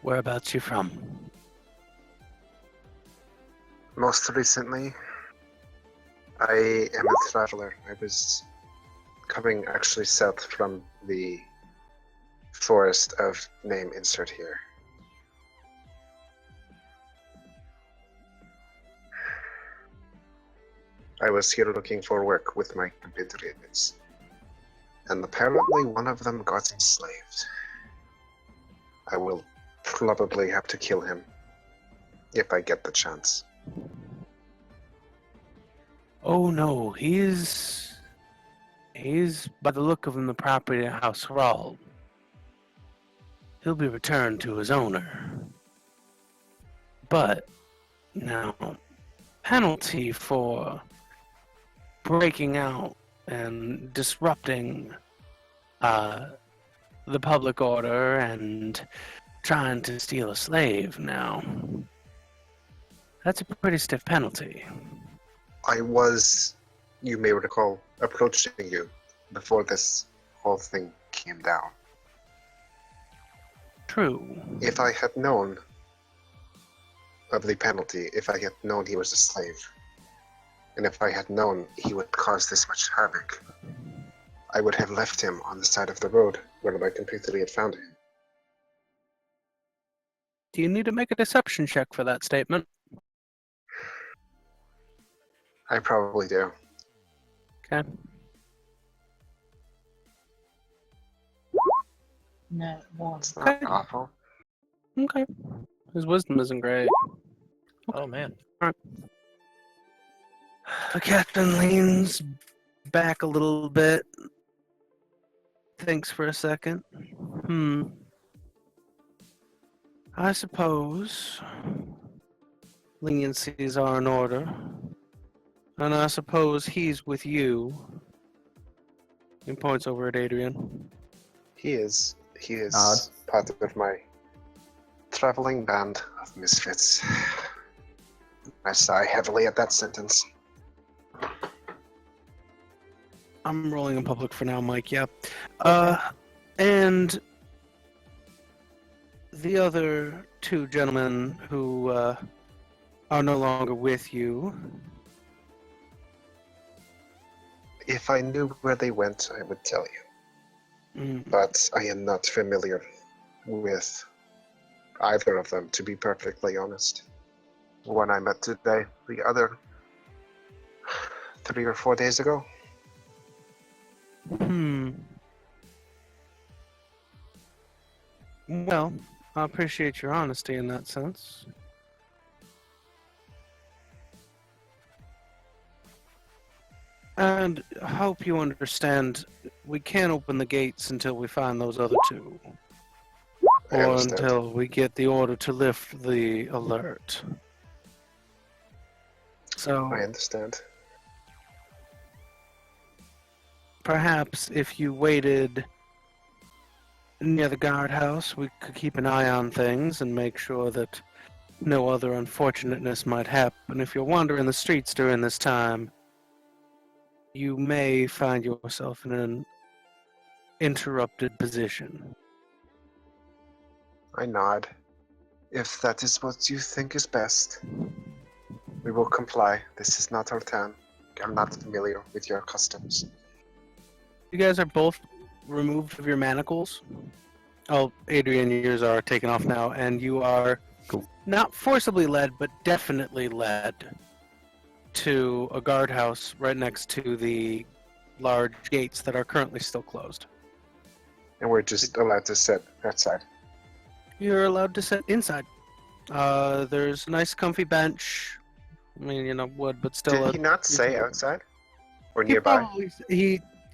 Whereabouts you from? Most recently, I am a traveler. I was coming actually south from the forest of name insert here. I was here looking for work with my compatriots, and apparently one of them got enslaved. I will probably have to kill him if I get the chance. Oh no, he's by the look of him the property of House Hrall. He'll be returned to his owner. But now, penalty for breaking out and disrupting the public order and trying to steal a slave now. That's a pretty stiff penalty. I was, you may recall, approaching you before this whole thing came down. True. If I had known of the penalty, if I had known he was a slave, and if I had known he would cause this much havoc, I would have left him on the side of the road where my computer had found him. Do you need to make a deception check for that statement? I probably do. Okay. No, one. It's not Okay. awful. Okay. His wisdom isn't great. Oh man. The captain leans back a little bit. Thinks for a second. I suppose leniencies are in order. And I suppose he's with you. He points over at Adrian. He is Odd. part of my traveling band of misfits. I sigh heavily at that sentence. I'm rolling in public for now, Mike, yeah. And the other two gentlemen who are no longer with you. If I knew where they went, I would tell you. But I am not familiar with either of them, to be perfectly honest. One I met today, the other 3 or 4 days ago. Well, I appreciate your honesty in that sense. And I hope you understand, we can't open the gates until we find those other two. I Or understand. until we get the order to lift the alert. So, I understand. perhaps if you waited near the guardhouse, we could keep an eye on things and make sure that no other unfortunateness might happen. If you're wandering the streets during this time, you may find yourself in an interrupted position. I nod. If that is what you think is best, we will comply. This is not our town. I'm not familiar with your customs. You guys are both removed of your manacles. Oh, Adrian, yours are taken off now, and you are Cool. not forcibly led, but definitely led to a guardhouse right next to the large gates that are currently still closed. And we're just allowed to sit outside. You're allowed to sit inside. There's a nice comfy bench. I mean, wood, but still. Did he not say outside? Or He nearby? probably,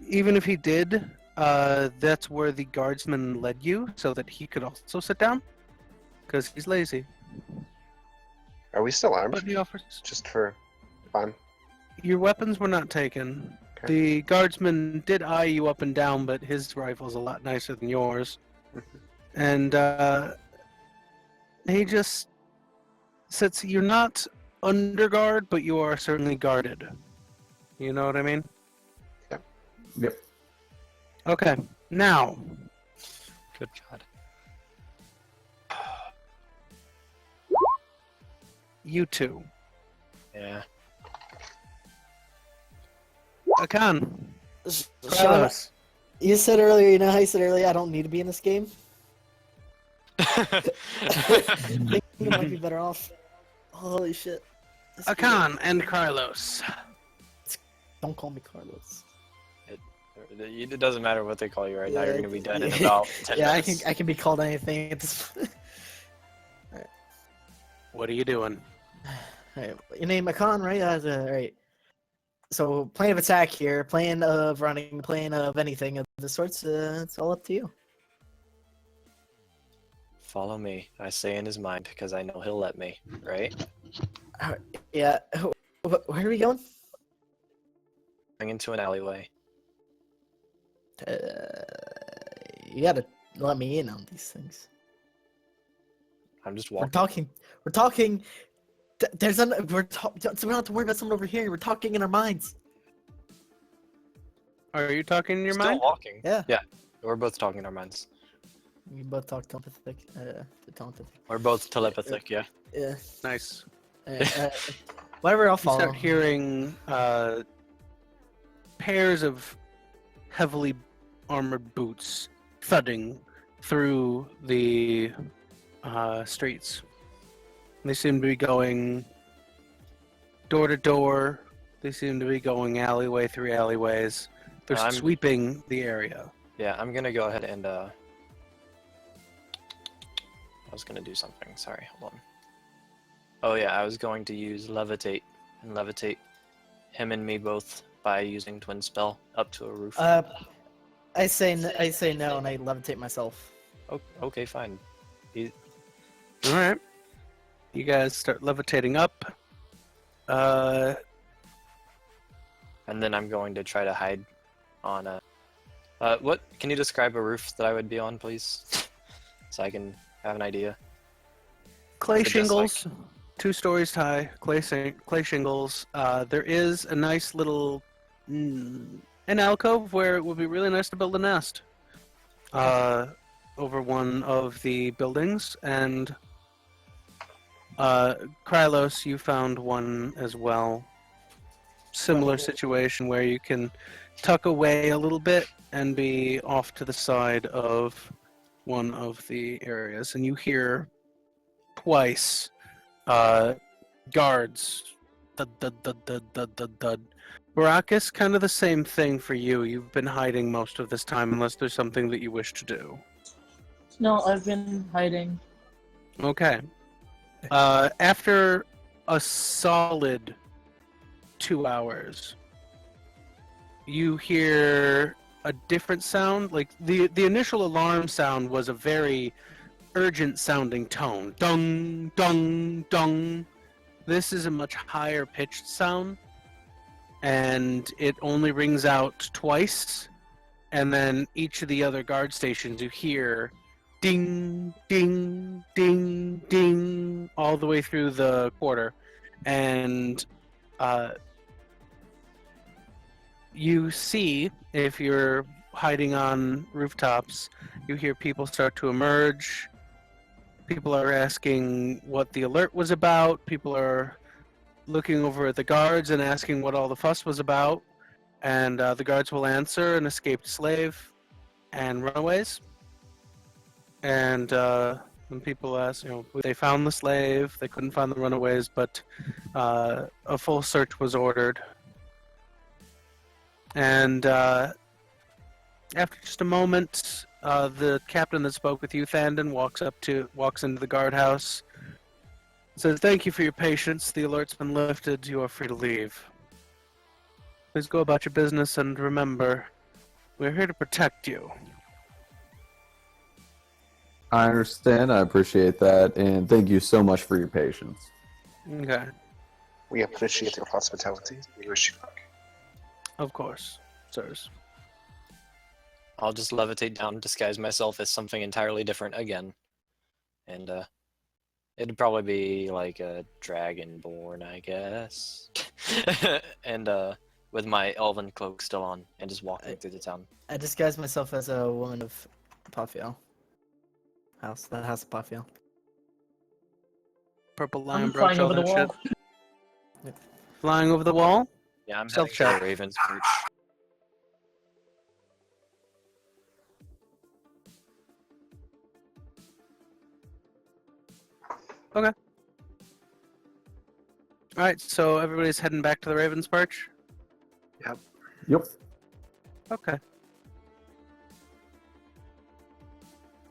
even if he did, that's where the guardsman led you, so that he could also sit down, because he's lazy. Are we still armed? But he offers. Just for fun? Your weapons were not taken. Okay. The guardsman did eye you up and down, but his rifle's a lot nicer than yours. And he just sits. You're not under guard, but you are certainly guarded. You know what I mean? Yep. Okay. Now, Good God. you two. Yeah. Akan. Sean, Carlos. you said earlier, you know how you said earlier, I don't need to be in this game? I think you might be better off. Holy shit. This game- Akan and Carlos. Don't call me Carlos. It doesn't matter what they call you right now. Yeah, You're gonna be done in yeah. about 10 Yeah, minutes. I can be called anything at this point. What are you doing? Alright, your name Akan, right? Right. So plan of attack here, plan of running, plan of anything of the sorts. It's all up to you. Follow me, I say in his mind, because I know he'll let me, right? Yeah. Where are we going? Going into an alleyway. You gotta let me in on these things. I'm just We're walking. talking. We're talking. There's so we don't have to worry about someone over here. We're talking in our minds. Are you talking in your Still mind? walking. Yeah. Yeah, we're both talking in our minds. We both talk telepathic. Telepathic. We're both telepathic, yeah. Yeah. Nice. Whatever. I'll You follow. start hearing pairs of heavily armored boots thudding through the streets. They seem to be going door to door. They seem to be going alleyway through alleyways. They're I'm- sweeping the area. Yeah, I'm gonna go ahead and I was gonna do something, sorry, hold on. Oh yeah, I was going to use levitate and levitate him and me both by using twin spell up to a roof. I say no, and I levitate myself. Okay, fine. All right. You guys start levitating up. And then I'm going to try to hide on a. What? Can you describe a roof that I would be on, please, so I can have an idea? Clay Just shingles, 2 stories high. Clay shingles. There is a nice little an alcove where it would be really nice to build a nest. Over one of the buildings, and Krylos, you found one as well. Similar situation where you can tuck away a little bit and be off to the side of one of the areas, and you hear twice guards thud thud thud thud thud thud thud. Baracus, kind of the same thing for you. You've been hiding most of this time unless there's something that you wish to do. No, I've been hiding. Okay. After a solid 2 hours, you hear a different sound. Like the initial alarm sound was a very urgent sounding tone. Dung, dung, dung. This is a much higher pitched sound, and it only rings out twice. And then each of the other guard stations, you hear ding, ding, ding, ding, all the way through the quarter. And you see, if you're hiding on rooftops, you hear people start to emerge. People are asking what the alert was about. People are looking over at the guards and asking what all the fuss was about. And the guards will answer an escaped slave and runaways. And when people ask, they found the slave, they couldn't find the runaways, but a full search was ordered. And after just a moment, the captain that spoke with you, Thandon, walks into the guardhouse. Says, "Thank you for your patience. The alert's been lifted. You are free to leave. Please go about your business, and remember, we're here to protect you." I understand. I appreciate that, and thank you so much for your patience. Okay, We appreciate your hospitality. We wish you luck. of course, sirs. I'll just levitate down, disguise myself as something entirely different again, and it'd probably be like a dragonborn, I guess, and with my elven cloak still on, and just walking through the town. I disguise myself as a woman of Potfiel. That house of Potfiel. Purple lion I'm brooch, flying all over the that wall. shit. Flying over the wall? Yeah, I'm Stealth heading to check. the Raven's Perch. Alright, so everybody's heading back to the Raven's Perch? Yep. Okay.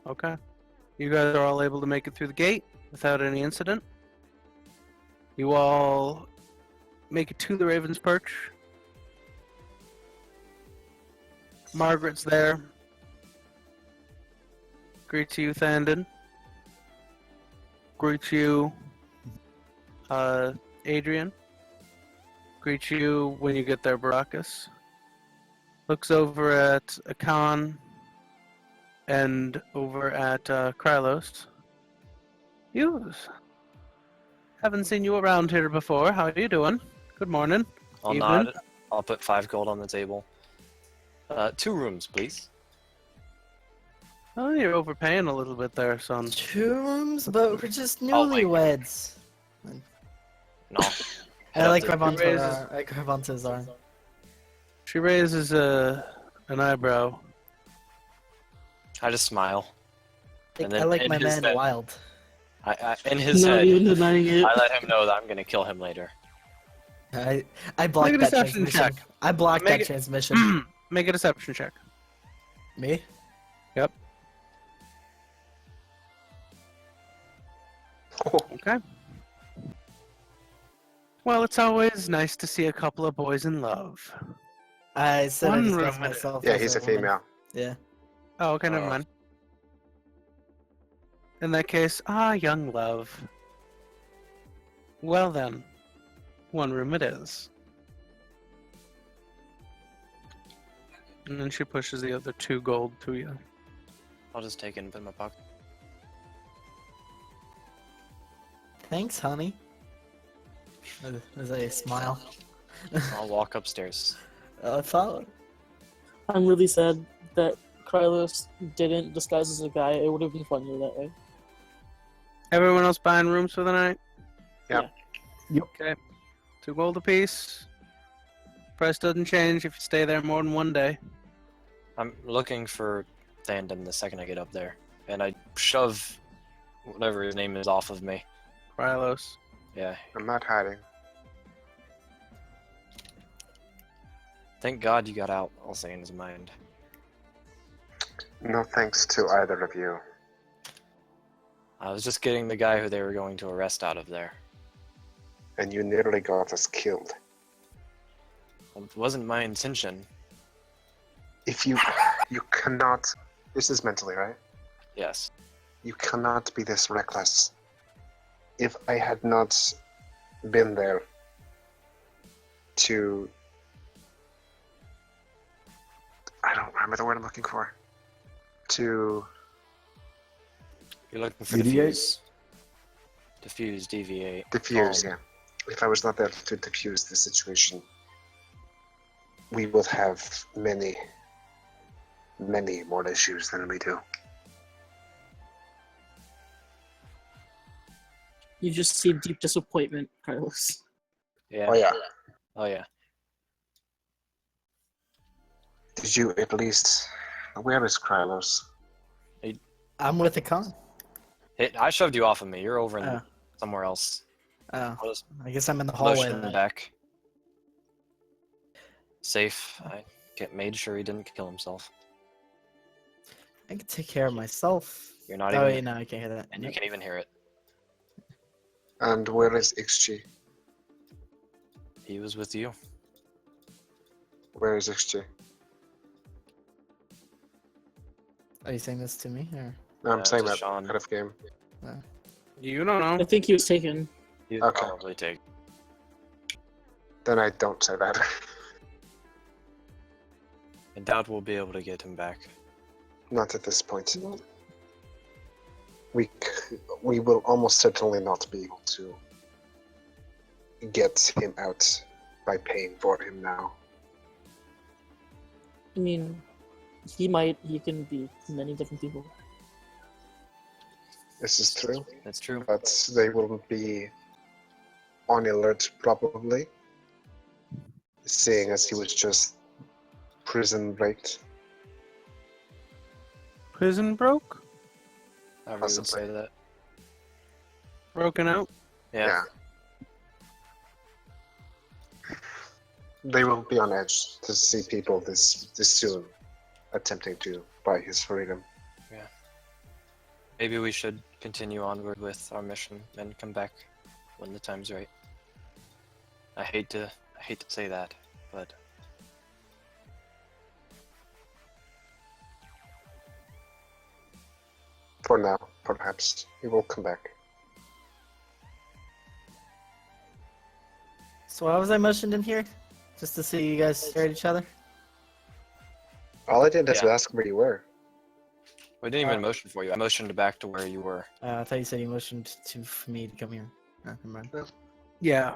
Okay. You guys are all able to make it through the gate without any incident. You all make it to the Raven's Perch. Margaret's there. Greet you, Thandon. Greet you, Adrian. Greet you when you get there, Baracus. Looks over at Akan and over at Krylos. Yous. Haven't seen you around here before. How are you doing? Good morning. I'll Evening. nod. I'll put 5 gold on the table. 2 rooms, please. Oh, you're overpaying a little bit there, son. 2 rooms, but we're just Oh my newlyweds. No. I like grab onto her- I grab onto his arm. She raises an eyebrow. I just smile. And I then like in my his man head- wild. In his Not head, even denying it. I let him know that I'm gonna kill him later. I blocked Make a that deception transmission. check. I blocked Make that it- transmission. Make a deception check. Me? Yep. Okay. Well, it's always nice to see a couple of boys in love. I said I One disguised room at a- myself. Yeah, as he's a woman. female. Yeah. Oh, okay, never Oh. mind. In that case, young love. Well then, one room it is. And then she pushes the other 2 gold to you. I'll just take it and put it in my pocket. Thanks, honey. As I smile. I'll walk upstairs. Follow. I'm really sad that Krylos didn't disguise as a guy. It would have been funnier that way. Everyone else buying rooms for the night? Yep. Yep. Okay. 2 gold apiece. Price doesn't change if you stay there more than 1 day. I'm looking for Thandon the second I get up there, and I shove whatever his name is off of me. Krylos. Yeah. I'm not hiding. Thank God you got out. I'll say in his mind. No thanks to either of you. I was just getting the guy who they were going to arrest out of there. And you nearly got us killed. It wasn't my intention. If you cannot, this is mentally, right? Yes. You cannot be this reckless. If I had not been there to, I don't remember the word I'm looking for. To You're looking for Deviate? Diffuse, deviate. diffuse, calm. yeah. If I was not there to diffuse the situation, we will have many, many more issues than we do. You just see deep disappointment, Carlos. Yeah. Oh yeah. Oh yeah. Did you at least? Where is Krylos? I'm with the con. I shoved you off of me. You're over in Oh. somewhere else. Oh, I'll just I guess I'm in the motion hallway. in the then. back. Safe. I made sure he didn't kill himself. I can take care of myself. You're not Oh, even, wait, no, I can't hear that. and you can even hear it. And where is XG? He was with you. Where is XG? Are you saying this to me? Or? No, I'm Yeah, saying to that Sean. out of game. You don't I know. think he was taken. He'd Okay. probably take. Then I don't say that. I doubt we'll be able to get him back. Not at this point. We will almost certainly not be able to get him out by paying for him now. I mean, he can be many different people. This is true, That's true. but they will be on alert probably, seeing as he was just prison breaked. Prison broke? I would Possibly. say that. Broken out? Yeah. They will be on edge to see people this soon attempting to buy his freedom. Maybe we should continue onward with our mission and come back when the time's right. I hate to say that, but For now, perhaps. We will come back. So why was I motioned in here? Just to see you guys stare at each other? All I did is Yeah. ask where you were. We didn't even motion for you. I motioned back to where you were. I thought you said you motioned for me to come here. Oh, never mind. Yeah.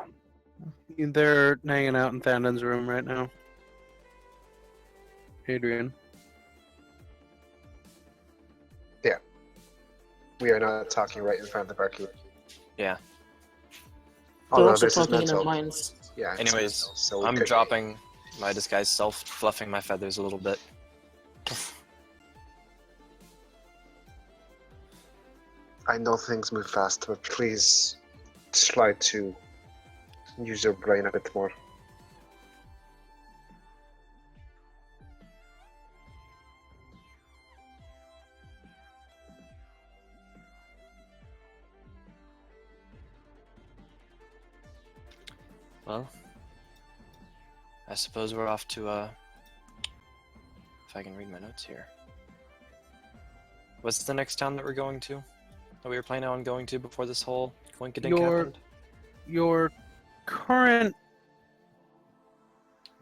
They're hanging out in Thandon's room right now. Adrian. We are not talking right in front of the barkeep. Yeah. Oh They're no, also this is talking in their mental. minds. Yeah. it's Anyways, mental, so we I'm could- dropping my disguised self, fluffing my feathers a little bit. I know things move fast, but please try to use your brain a bit more. Well, I suppose we're off to, if I can read my notes here. What's the next town that we're going to? That we were planning on going to before this whole coinkydink happened? Your current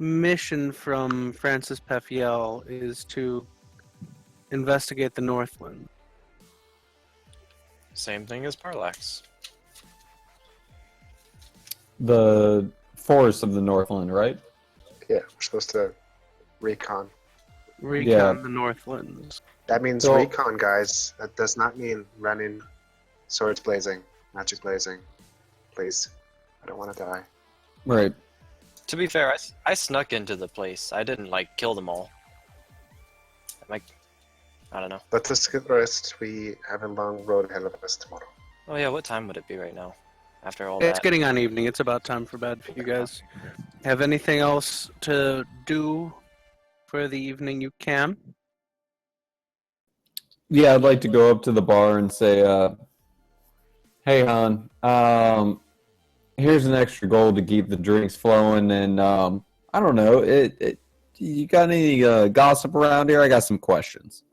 mission from Francis Pefiel is to investigate the Northland. Same thing as Parallax. The forest of the Northland, right? Yeah, we're supposed to recon. Recon Yeah. the Northlands. That means So- recon, guys. That does not mean running, swords blazing, magic blazing. Please, I don't want to die. Right. To be fair, I snuck into the place. I didn't, like, kill them all. Like, I don't know. Let us get rest. We have a long road ahead of us tomorrow. Oh yeah, what time would it be right now? After all It's that? getting on evening. It's about time for bed for you guys. Have anything else to do for the evening you can? Yeah, I'd like to go up to the bar and say, "Hey, hon, here's an extra gold to keep the drinks flowing, and I don't know, you got any gossip around here? I got some questions."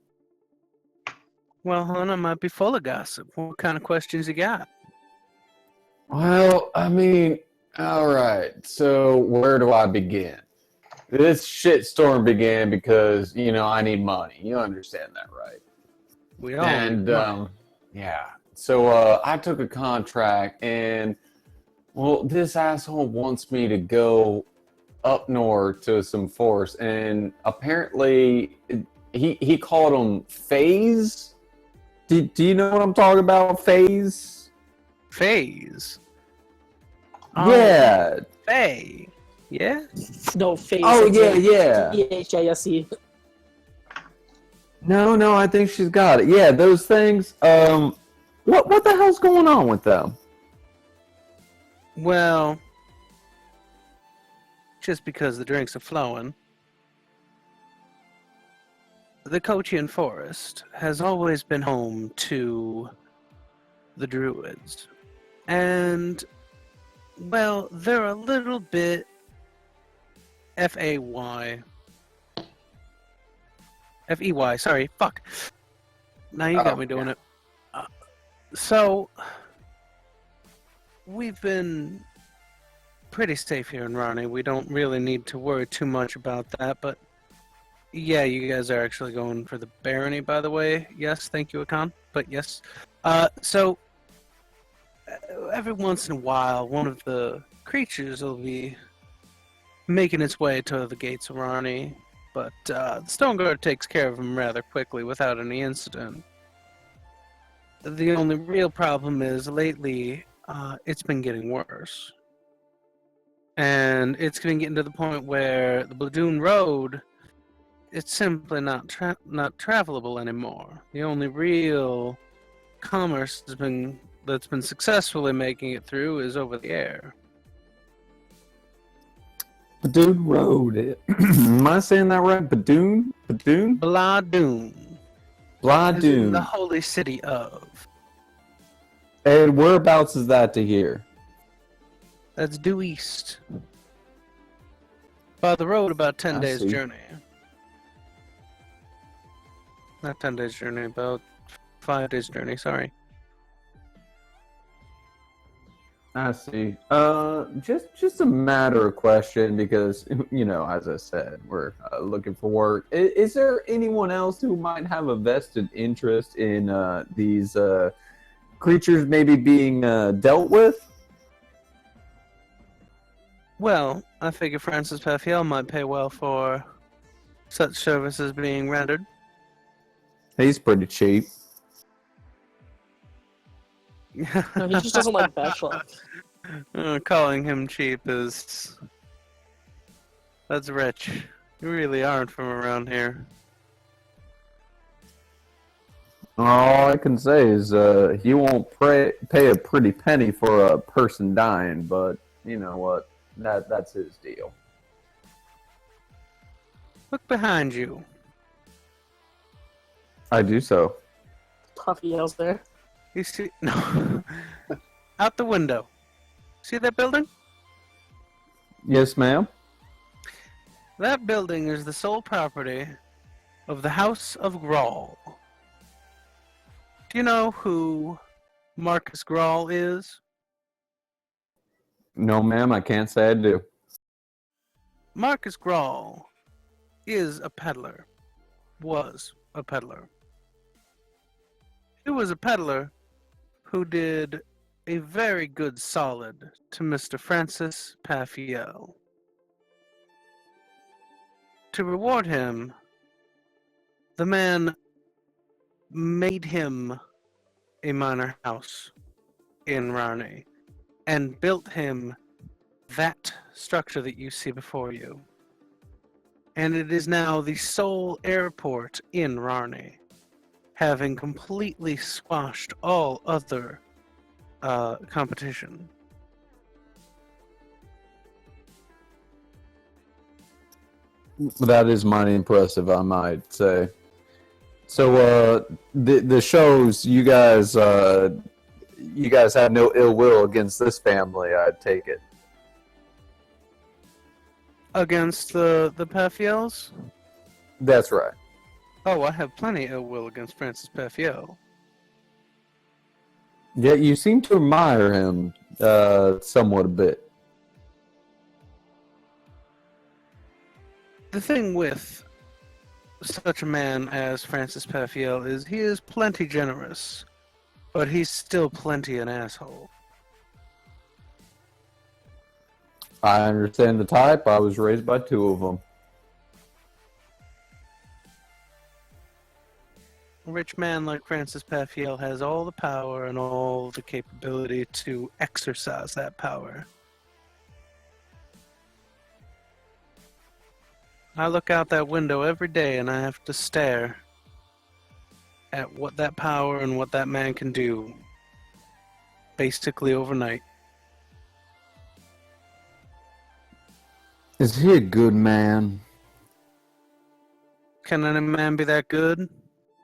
Well, hon, I might be full of gossip. What kind of questions you got? Well, I mean, all right. So where do I begin? This shitstorm began because I need money. You understand that, right? We all And yeah, so I took a contract, and well, this asshole wants me to go up north to some forest, and apparently he called them phase. Do you know what I'm talking about? Phase? Phase. Yeah. Faye. Yeah? No face. Oh yeah. EHISE. No, I think she's got it. Yeah, those things. What the hell's going on with them? Well, just because the drinks are flowing, the Kochian Forest has always been home to the Druids. And, well, they're a little bit F-A-Y. F-E-Y, sorry, fuck. Now you got Oh, me doing yeah. it. So, we've been pretty safe here in Rani. We don't really need to worry too much about that, but yeah, you guys are actually going for the barony, by the way. Yes, thank you, Akan. But yes. So, every once in a while, one of the creatures will be making its way to the gates of Rani, but the Stone Guard takes care of them rather quickly without any incident. The only real problem is lately it's been getting worse. And it's been getting to the point where the Bladoon Road, it's simply not travelable anymore. The only real commerce that's been successfully making it through is over the air. Badoon Road. Am I saying that right? Badoon? Badoon? Bladoon. As in the Bladoon. holy city of. And whereabouts is that to here? That's due east. By the road, about 10 I days' see. journey. Not 10 days' journey, about 5 days journey. Sorry. I see. Just a matter of question because as I said, we're looking for work. Is there anyone else who might have a vested interest in these creatures maybe being dealt with? Well, I figure Francis Perfiel might pay well for such services being rendered. He's pretty cheap. No, he just doesn't like batch luck. Calling him cheap is... That's rich. You really aren't from around here. All I can say is he won't pay a pretty penny for a person dying, but you know what? That's his deal. Look behind you. I do so. Puffy yells there. You see... No. Out the window. See that building? Yes, ma'am. That building is the sole property of the House of Grawl. Do you know who Marcus Grawl is? No, ma'am, I can't say I do. Marcus Grawl is a peddler. Was a peddler. He was a peddler who did a very good solid to Mr. Francis Perfiel. To reward him, the man made him a manor house in Rarney and built him that structure that you see before you. And it is now the sole airport in Rarney, having completely squashed all other competition. That is mighty impressive, I might say. So, the shows you guys have no ill will against this family, I take it. Against the Perfiels? That's right. Oh, I have plenty ill will against Francis Perfiel. Yet you seem to admire him somewhat a bit. The thing with such a man as Francis Perfiel is he is plenty generous, but he's still plenty an asshole. I understand the type. I was raised by two of them. A rich man like Francis Perfiel has all the power and all the capability to exercise that power. I look out that window every day and I have to stare at what that power and what that man can do basically overnight. Is he a good man? Can any man be that good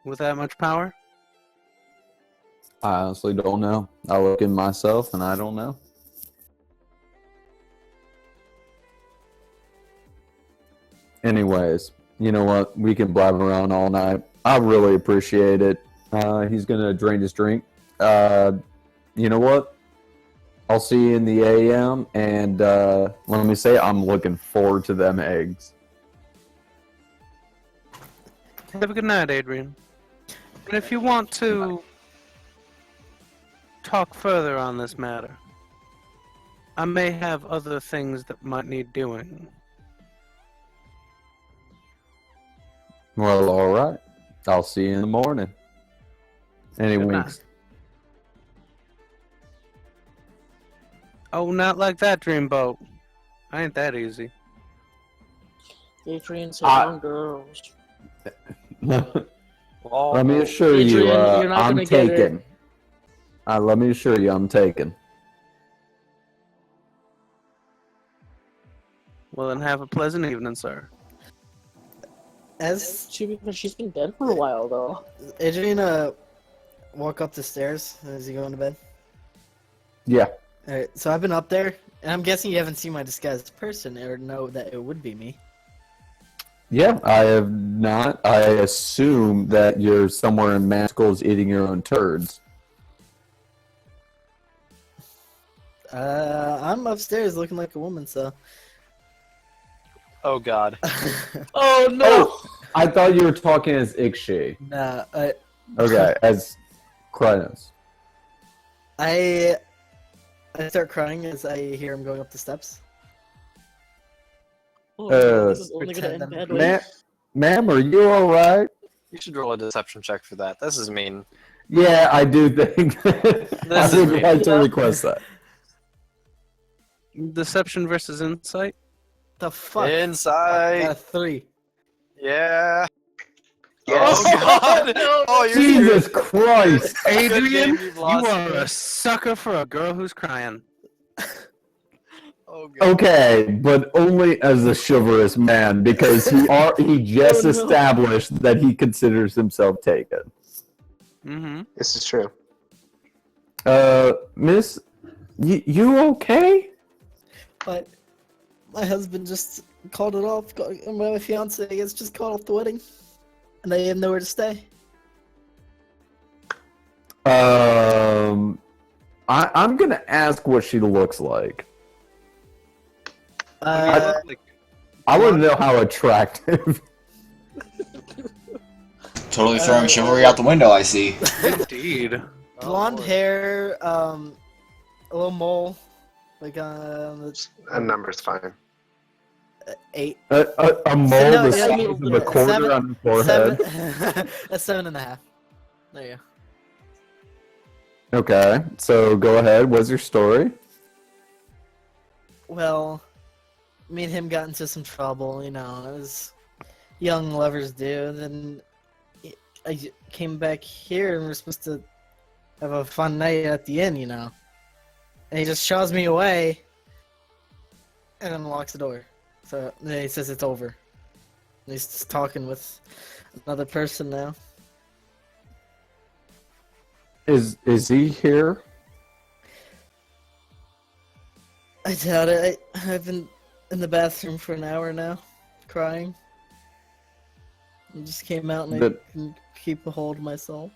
with that much power? I honestly don't know. I look in myself and I don't know. Anyways, you know what? We can blabber around all night. I really appreciate it. He's going to drain his drink. You know what? I'll see you in the AM, and let me say I'm looking forward to them eggs. Have a good night, Adrian. And if you want to talk further on this matter, I may have other things that might need doing. Well, all right. I'll see you in the morning. Any Good winks? Oh, not like that, Dreamboat. I ain't that easy. Adrian said young girls. Let me assure you, Adrian, you're not I'm gonna get it. taken. Let me assure you, I'm taken. Well, then have a pleasant evening, sir. As She's been dead for a while, though. Adrian walk up the stairs as you go into bed. Yeah. Alright, so I've been up there, and I'm guessing you haven't seen my disguised person or know that it would be me. Yeah, I have not. I assume that you're somewhere in Maskell's eating your own turds. I'm upstairs looking like a woman, so. Oh God. Oh no! Oh, I thought you were talking as Ikshi. Nah, Okay, as Krynos. I start crying as I hear him going up the steps. Oh, no, this is pretend only gonna end I'm- badly. Ma'am, are you all right? You should roll a deception check for that. This is mean. Yeah, I do think. I is would me. like to request that. Deception versus insight. The fuck? Insight. Got a 3. Yeah. Yes. Oh God. Oh, you're Jesus screwed. Christ! Adrian, You've you lost are me. a sucker for a girl who's crying. Oh God. Okay, but only as a chivalrous man, because he just Oh, no. established that he considers himself taken. Mm-hmm. This is true. Miss, you okay? But my husband just called it off. My fiance has just called off the wedding, and I have nowhere to stay. I'm gonna ask what she looks like. I want to know how attractive. Totally throwing chivalry out the window, I see. Indeed. blonde Lord. hair, a little mole, like A number's fine. 8. A mole No, the yeah, size of a quarter 7, on the forehead. 7, a 7.5. There you Okay, so go ahead. What's your story? go. Well, me and him got into some trouble, as young lovers do. Then I came back here and we're supposed to have a fun night at the inn, And he just shoves me away and then locks the door. So then he says it's over. And he's just talking with another person now. Is he here? I doubt it. I've been in the bathroom for an hour now, crying. I just came out and I couldn't keep a hold of myself.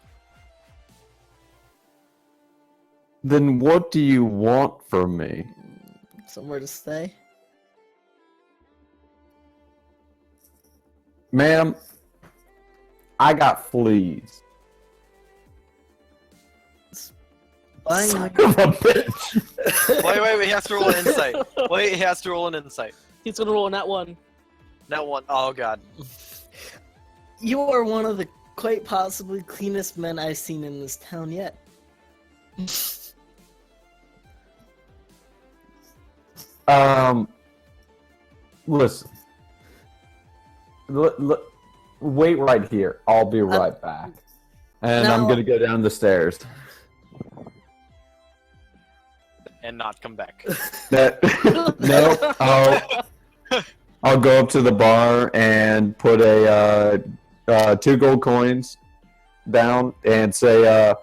Then what do you want from me? Somewhere to stay. Ma'am, I got fleas. Buying Son of a bitch. Wait, he has to roll an insight. Wait, he has to roll an insight. He's gonna roll on that one. That one. Oh God. You are one of the quite possibly cleanest men I've seen in this town yet. Listen. Wait right here. I'll be right back. And I'm No. gonna go down the stairs. And not come back. No, I'll go up to the bar and put a 2 gold coins down and say,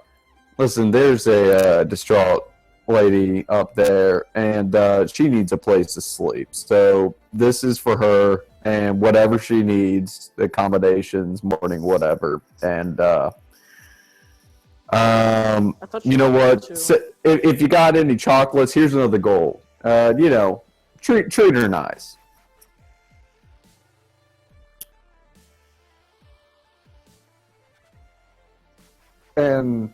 listen, there's a distraught lady up there, and she needs a place to sleep. So this is for her, and whatever she needs, accommodations, morning, whatever. And I thought you know what? too. So, if you got any chocolates, here's another gold. Treat her nice. And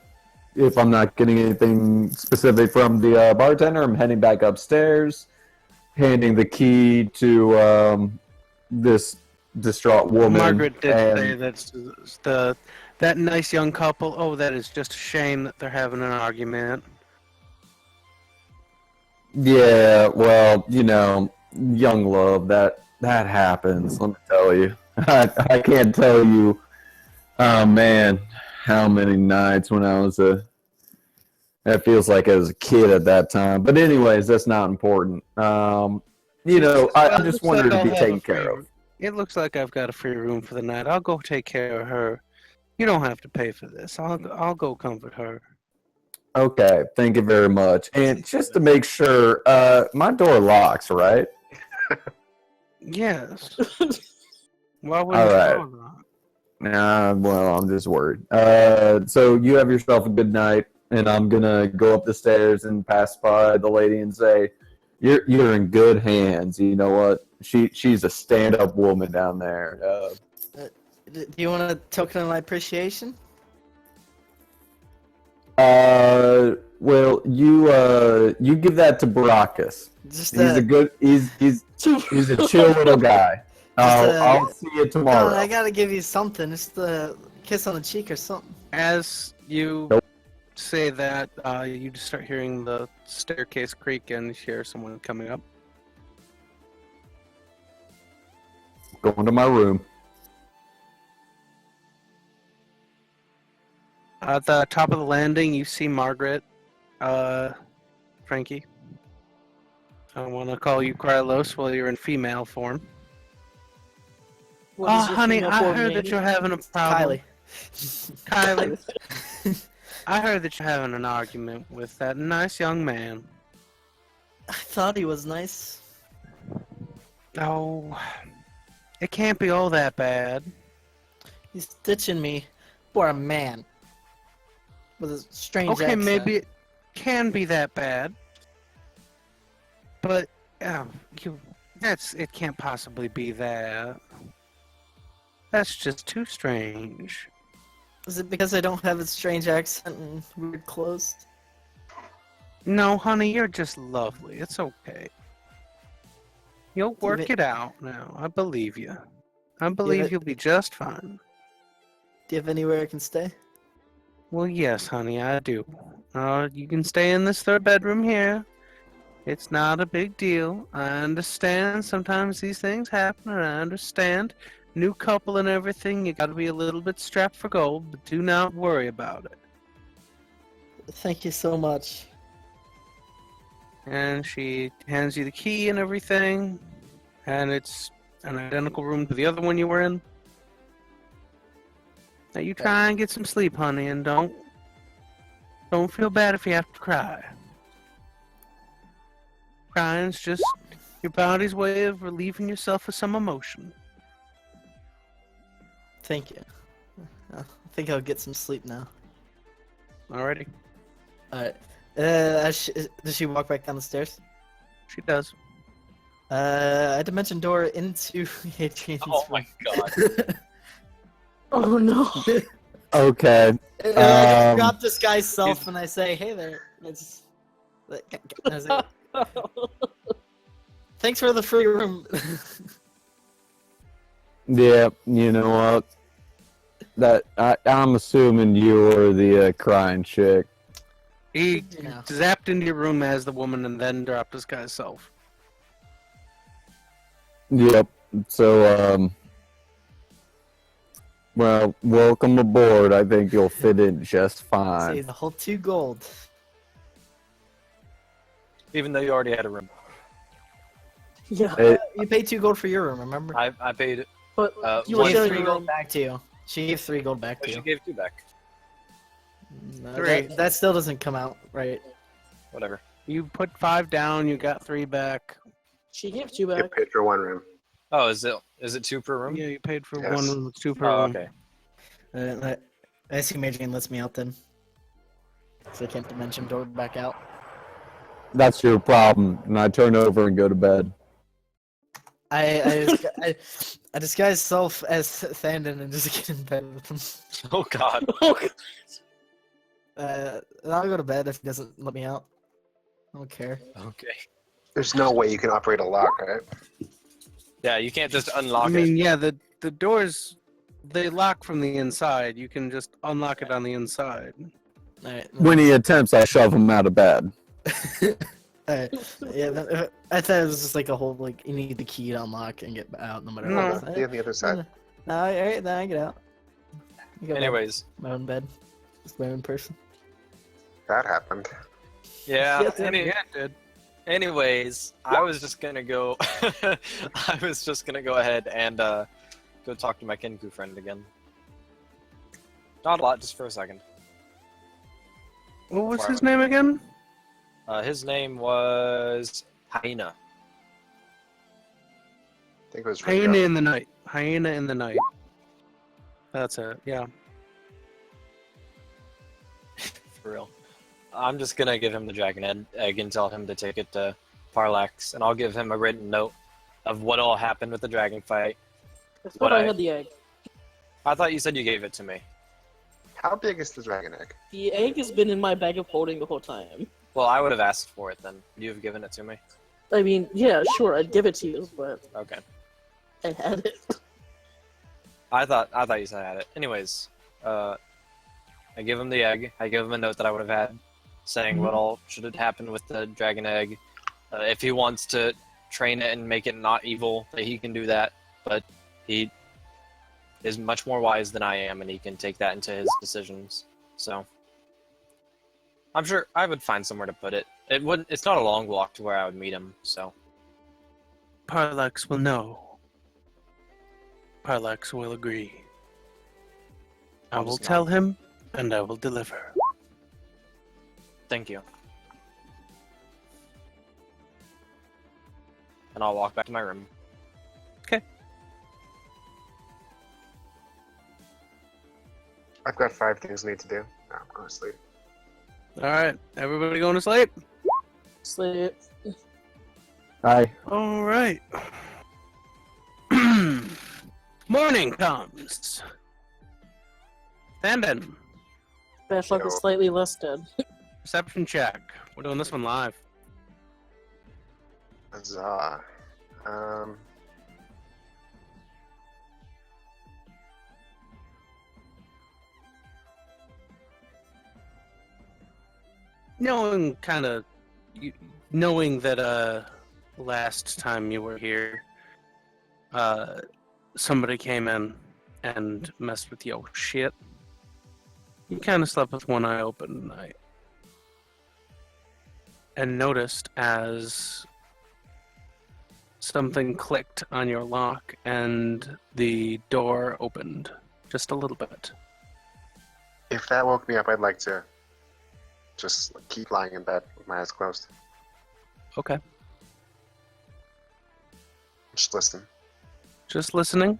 if I'm not getting anything specific from the bartender, I'm heading back upstairs, handing the key to this distraught woman. Margaret did and- say that that nice young couple. Oh, that is just a shame that they're having an argument. Yeah, well, young love, that happens, let me tell you. I can't tell you, oh man, how many nights when I was that feels like I was a kid at that time. But anyways, that's not important. I just want her to be taken care of. It looks like I've got a free room for the night. I'll go take care of her. You don't have to pay for this. I'll go comfort her. Okay, thank you very much. And just to make sure, my door locks, right? Yes. Why wouldn't All you right. know that? Well, I'm just worried. So you have yourself a good night, and I'm gonna go up the stairs and pass by the lady and say, "You're in good hands." You know what? She's a stand-up woman down there. Do you want a token of my appreciation? Well, you give that to Baracus. Just He's a good. He's a chill little guy. I'll see you Come tomorrow. on, I gotta give you something. Just a kiss on the cheek or something. As you Nope. say that, you just start hearing the staircase creak and hear someone coming up. Going to my room. At the top of the landing, you see Margaret, Frankie. I want to call you Krylos while you're in female form. What is your honey, female I form heard that name? you're having a problem. Kylie. Kylie, I heard that you're having an argument with that nice young man. I thought he was nice. Oh, it can't be all that bad. He's ditching me for a man with a strange Okay, accent. maybe it can be that bad, but it can't possibly be that. That's just too strange. Is it because I don't have a strange accent and weird clothes? No, honey, you're just lovely. It's okay. You'll work it- it out now. I believe you. I believe you'll be just fine. Do you have anywhere I can stay? Well, yes, honey, I do. You can stay in this third bedroom here. It's not a big deal. I understand sometimes these things happen, and I understand. New couple and everything, you gotta be a little bit strapped for gold, but do not worry about it. Thank you so much. And she hands you the key and everything, and it's an identical room to the other one you were in. Now you try and get some sleep, honey, and don't feel bad if you have to cry. Crying's just your body's way of relieving yourself of some emotion. Thank you. I think I'll get some sleep now. Alrighty, Alright. Does she walk back down the stairs? she does. I dimension door into Adrian's Oh my room. god. Oh no. Okay. And I Um, drop this guy's self and I say, "Hey there." I say, thanks for the free room. Yeah, you know what? I'm assuming you're the crying chick. He Yeah. zapped into your room as the woman and then dropped this guy's self. Yep. So, well, welcome aboard. I think you'll fit in just Say fine. the whole 2 gold. Even though you already had a room. Yeah, You paid 2 gold for your room, remember? I paid. but one you were She gave sharing 3 your gold room. back to you. She gave 3 gold back to She you. gave 2 back. No, 3. that still doesn't come out right. Whatever. You put 5 down, you got 3 back. She gave 2 You back. paid for one room. Oh, is it 2 per room? Yeah, you paid for Yes. 1 room with 2 per Oh, room. okay. I assume Adrian lets me out then. So I can't dimension door back out. That's your problem. And I turn over and go to bed. I disguise self as Thandon and just get in bed with him. Oh god. And I'll go to bed if he doesn't let me out. I don't care. Okay. There's no way you can operate a lock, right? Yeah, you can't just unlock I it. mean, yeah, the doors, they lock from the inside. You can just unlock it on the inside. Alright. When he attempts, I shove him out of bed. Alright. Yeah, I thought it was just like a whole, like, you need the key to unlock and get out no matter No. what. Be on the other side. No, alright, then I get out. I go back Anyways, to my own bed. Just my own person. That happened. yeah. Yeah, Yeah, it did. Anyways, I was just gonna go. I was just gonna go ahead and go talk to my Kenku friend again. Not a lot, just for a second. What was Before I his went- name again? His name was Hyena. I think it was Hyena Ringo. in the night. Hyena in the night. That's it. Yeah. For real. I'm just gonna give him the dragon egg and tell him to take it to Parlax, and I'll give him a written note of what all happened with the dragon fight. I thought What I I- had the egg. I thought you said you gave it to me. How big is the dragon egg? The egg has been in my bag of holding the whole time. Well, I would have asked for it then. You have given it to me. I mean, yeah, sure, I'd give it to you, but Okay. I had it. I thought you said I had it. Anyways, I give him the egg. I give him a note that I would have had, saying what all should have happened with the dragon egg. If he wants to train it and make it not evil, that he can do that. But he is much more wise than I am, and he can take that into his decisions. So I'm sure I would find somewhere to put it. It's not a long walk to where I would meet him. So Parlax will know. Parlax will agree. I I'll will just tell nod. him, and I will deliver. Thank you. And I'll walk back to my room. I've got 5 things I need to do. No, I'm going to sleep. All right, everybody going to sleep? Sleep. Hi. All right. Morning comes. Thandon, Bad luck is Yo. slightly less dead. perception check. We're doing this one live. Huzzah. Knowing that last time you were here, somebody came in and messed with your shit. You kind of slept with one eye open tonight, and noticed as something clicked on your lock and the door opened just a little bit. If that woke me up, I'd like to just keep lying in bed with my eyes closed. Okay, Just listen. just listening.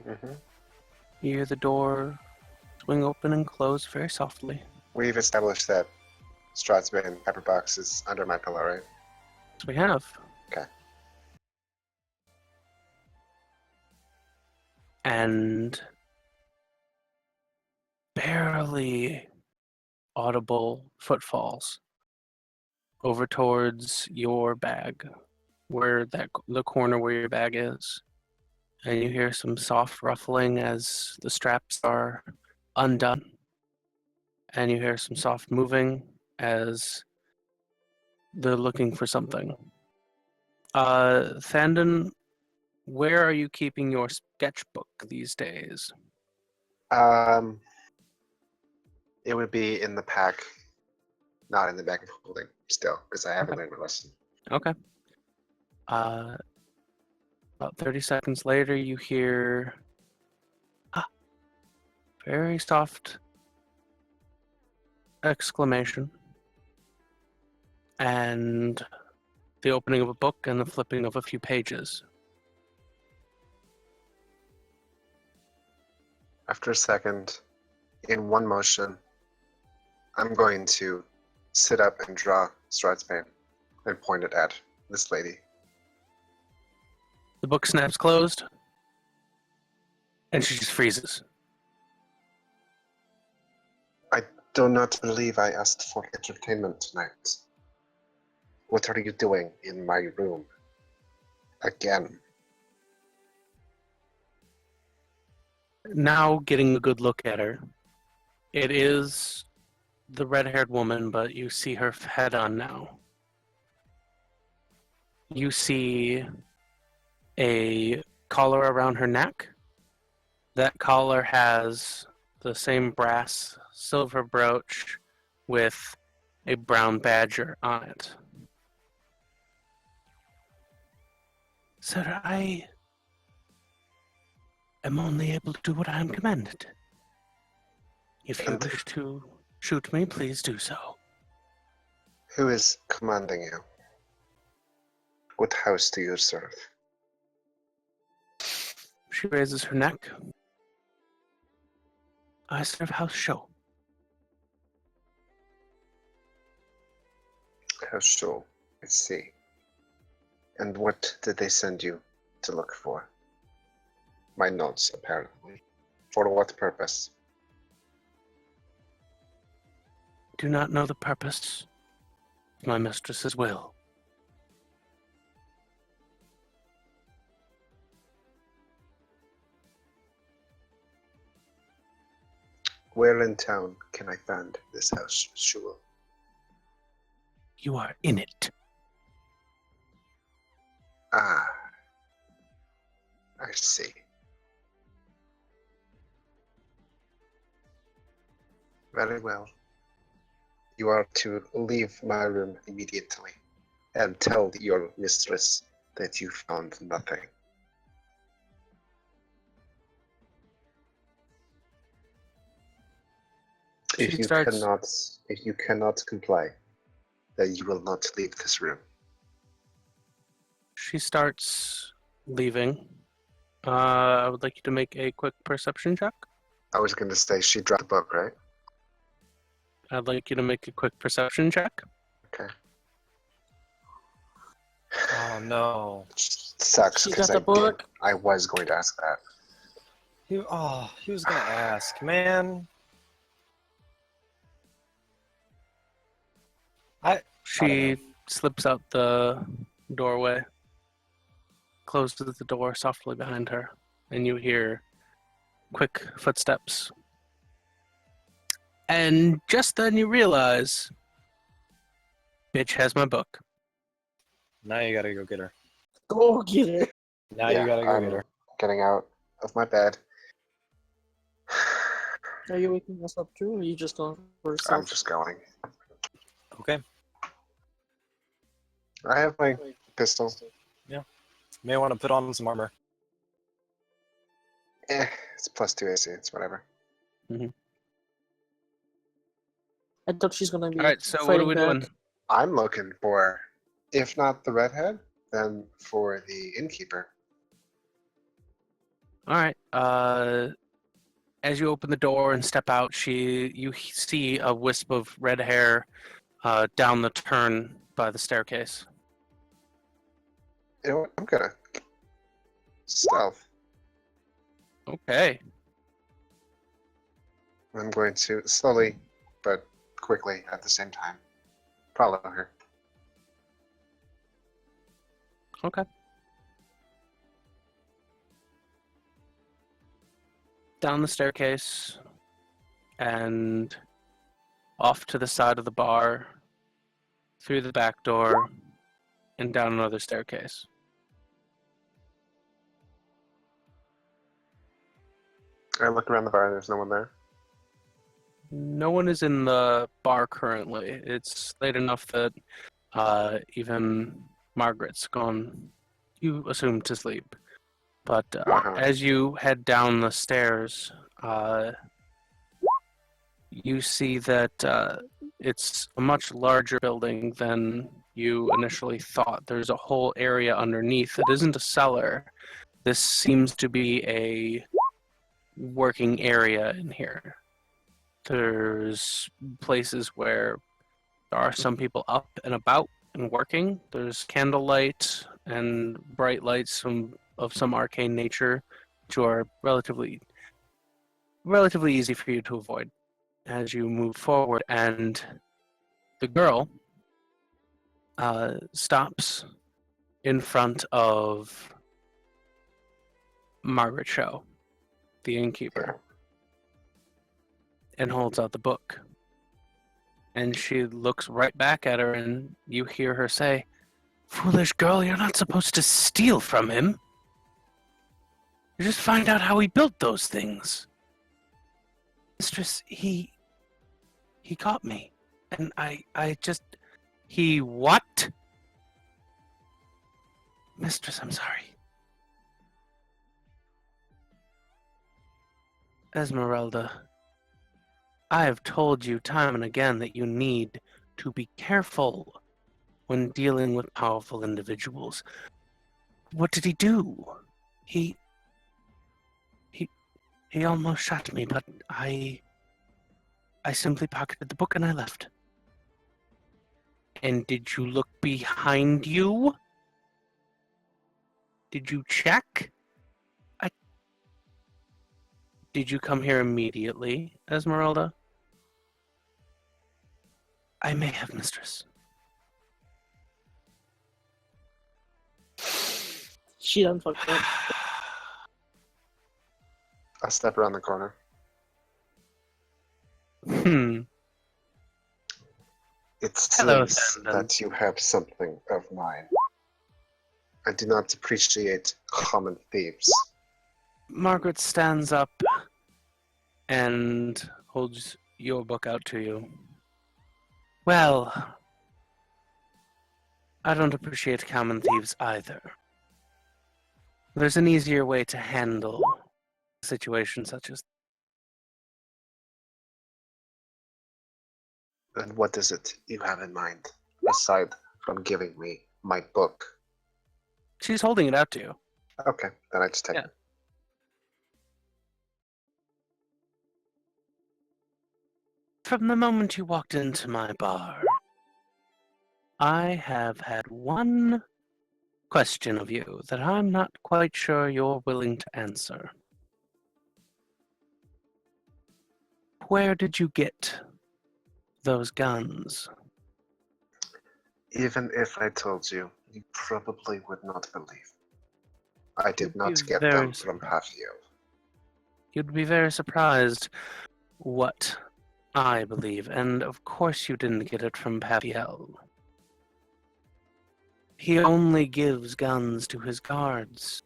hmm You hear the door swing open and close very softly. We've established that Stratsbane Pepperbox is under my pillow, right? So we have. Okay. And barely audible footfalls over towards your bag, where the corner where your bag is. And you hear some soft ruffling as the straps are undone. And you hear some soft moving as they're looking for something. Thandon, where are you keeping your sketchbook these days? It would be in the pack, not in the bag of holding, still, because I haven't Okay. learned my lesson. Okay. About 30 seconds later, you hear very soft exclamation and the opening of a book and the flipping of a few pages. After a second, in one motion, I'm going to sit up and draw Stratsbane and point it at this lady. The book snaps closed, and she just freezes. I do not believe I asked for entertainment tonight. What are you doing in my room? Again. Now, getting a good look at her, it is the red-haired woman, but you see her head on now. You see a collar around her neck. That collar has the same brass silver brooch with a brown badger on it. Sir, I am only able to do what I am commanded. If you And- wish to shoot me, please do so. Who is commanding you? What house do you serve? She raises her neck. I serve house show. How so? I see. And what did they send you to look for? My notes, apparently. For what purpose? Do not know the purpose of my mistress's will. Where in town can I find this house, Shul? You are in it. Ah, I see. Very well. You are to leave my room immediately and tell your mistress that you found nothing. If you cannot comply, then you will not leave this room. She starts leaving. I would like you to make a quick perception check. I was going to say she dropped the book, right? I'd like you to make a quick perception check. Okay. Oh no. Sucks She because got the book. I was going to ask that. He was gonna ask, man. She slips out the doorway, closes the door softly behind her, and you hear quick footsteps. And just then you realize, bitch has my book. Now you gotta go get her. Go get her. Now you gotta go get her. Getting out of my bed. Are you waking us up too, or are you just going for I'm yourself? just going. Okay. I have my pistol. May want to put on some armor. It's +2 AC. It's whatever. I thought she's gonna be All right, so what are fighting we back. doing? I'm looking for, if not the redhead, then for the innkeeper. All right. As you open the door and step out, you see a wisp of red hair down the turn by the staircase. You know what? I'm gonna stealth. Okay. I'm going to slowly but quickly at the same time follow her. Okay. Down the staircase and off to the side of the bar, through the back door, and down another staircase. I look around the bar. There's no one there. No one is in the bar currently. It's late enough that even Margaret's gone, you assume, to sleep. But as you head down the stairs, you see that it's a much larger building than you initially thought. There's a whole area underneath. It isn't a cellar. This seems to be a working area in here. There's places where there are some people up and about and working. There's candlelight and bright lights of some arcane nature, which are relatively easy for you to avoid as you move forward. And the girl stops in front of Margaret Shaw, the innkeeper, and holds out the book. And she looks right back at her, and you hear her say, "Foolish girl, you're not supposed to steal from him. You just find out how he built those things. Mistress, he caught me. And he what? Mistress, I'm sorry. Esmeralda, I have told you time and again that you need to be careful when dealing with powerful individuals. What did he do? He He almost shot me, but I simply pocketed the book and I left. And did you look behind you? Did you check? Did you come here immediately, Esmeralda? I may have, mistress. She done fucked up. I step around the corner. Hmm. It Hello, seems Sandon. that you have something of mine. I do not appreciate common thieves. Margaret stands up and holds your book out to you. Well, I don't appreciate common thieves either. There's an easier way to handle a situation such as. And what is it you have in mind, aside from giving me my book? She's holding it out to you. Okay, then I just take Yeah. it. From the moment you walked into my bar, I have had one question of you that I'm not quite sure you're willing to answer. Where did you get those guns? Even if I told you, you probably would not believe. I did You'd not be get very them from Pafio. You'd be very surprised what I believe, and of course you didn't get it from Paviel. He only gives guns to his guards.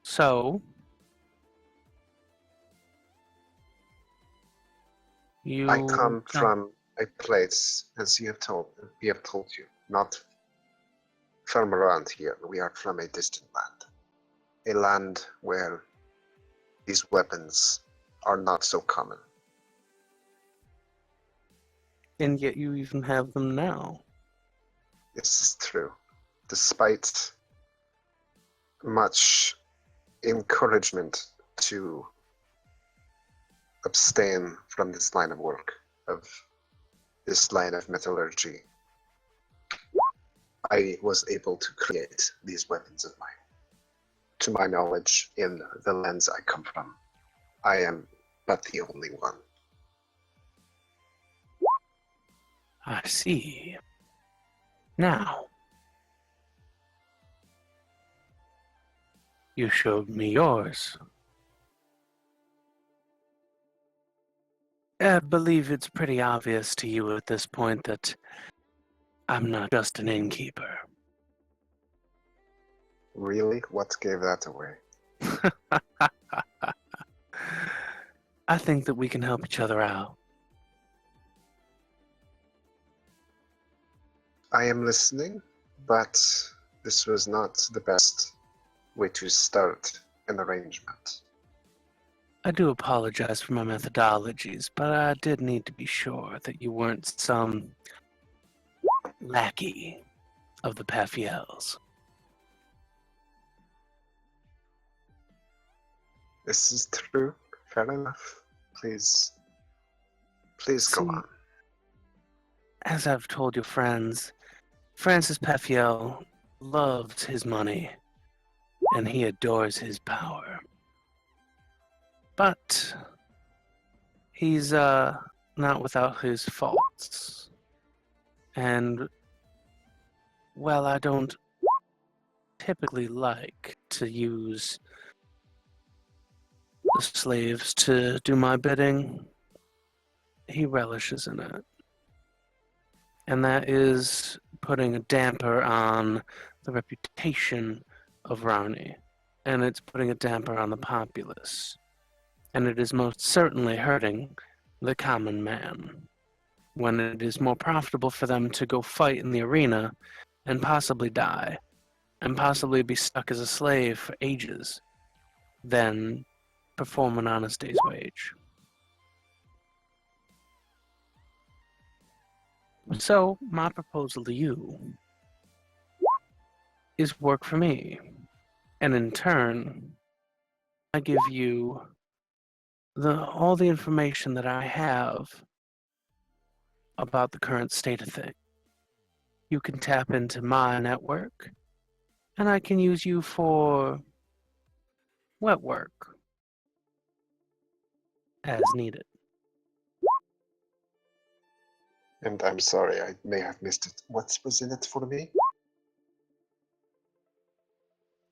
So, you I come from a place, as we have told you, not from around here. We are from a distant land. A land where these weapons are not so common. and yet you even have them now. This is true. Despite much encouragement to abstain from this line of work, of this line of metallurgy, I was able to create these weapons of mine. To my knowledge, in the lands I come from, I am but the only one. I see. Now, you showed me yours. I believe it's pretty obvious to you at this point that I'm not just an innkeeper. Really? What gave that away? I think that we can help each other out. I am listening, but this was not the best way to start an arrangement. I do apologize for my methodologies, but I did need to be sure that you weren't some lackey of the Pafiels. This is true. Fair enough. Please go See, on. As I've told your friends, Francis Pafiel loves his money, and he adores his power. But he's not without his faults. And, well, I don't typically like to use the slaves to do my bidding. He relishes in it. And that is putting a damper on the reputation of Rani. And it's putting a damper on the populace. And it is most certainly hurting the common man, when it is more profitable for them to go fight in the arena and possibly die, and possibly be stuck as a slave for ages, than perform an honest day's wage. So, my proposal to you is work for me. And in turn, I give you all the information that I have about the current state of things. You can tap into my network, and I can use you for wet work as needed. And I'm sorry, I may have missed it. What was in it for me?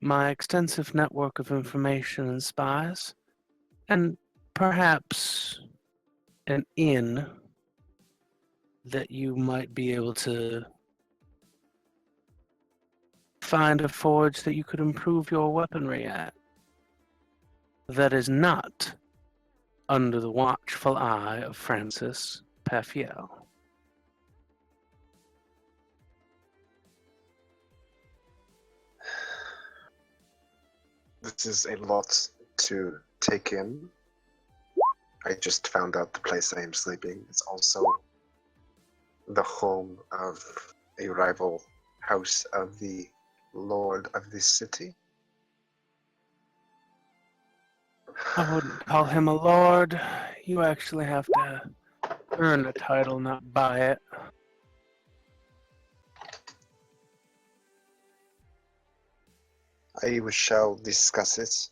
My extensive network of information and spies, and perhaps an inn that you might be able to find a forge that you could improve your weaponry at. That is not under the watchful eye of Francis Paffiel. This is a lot to take in. I just found out the place I am sleeping is also the home of a rival house of the Lord of this city. I wouldn't call him a lord. You actually have to earn a title, not buy it. I shall discuss it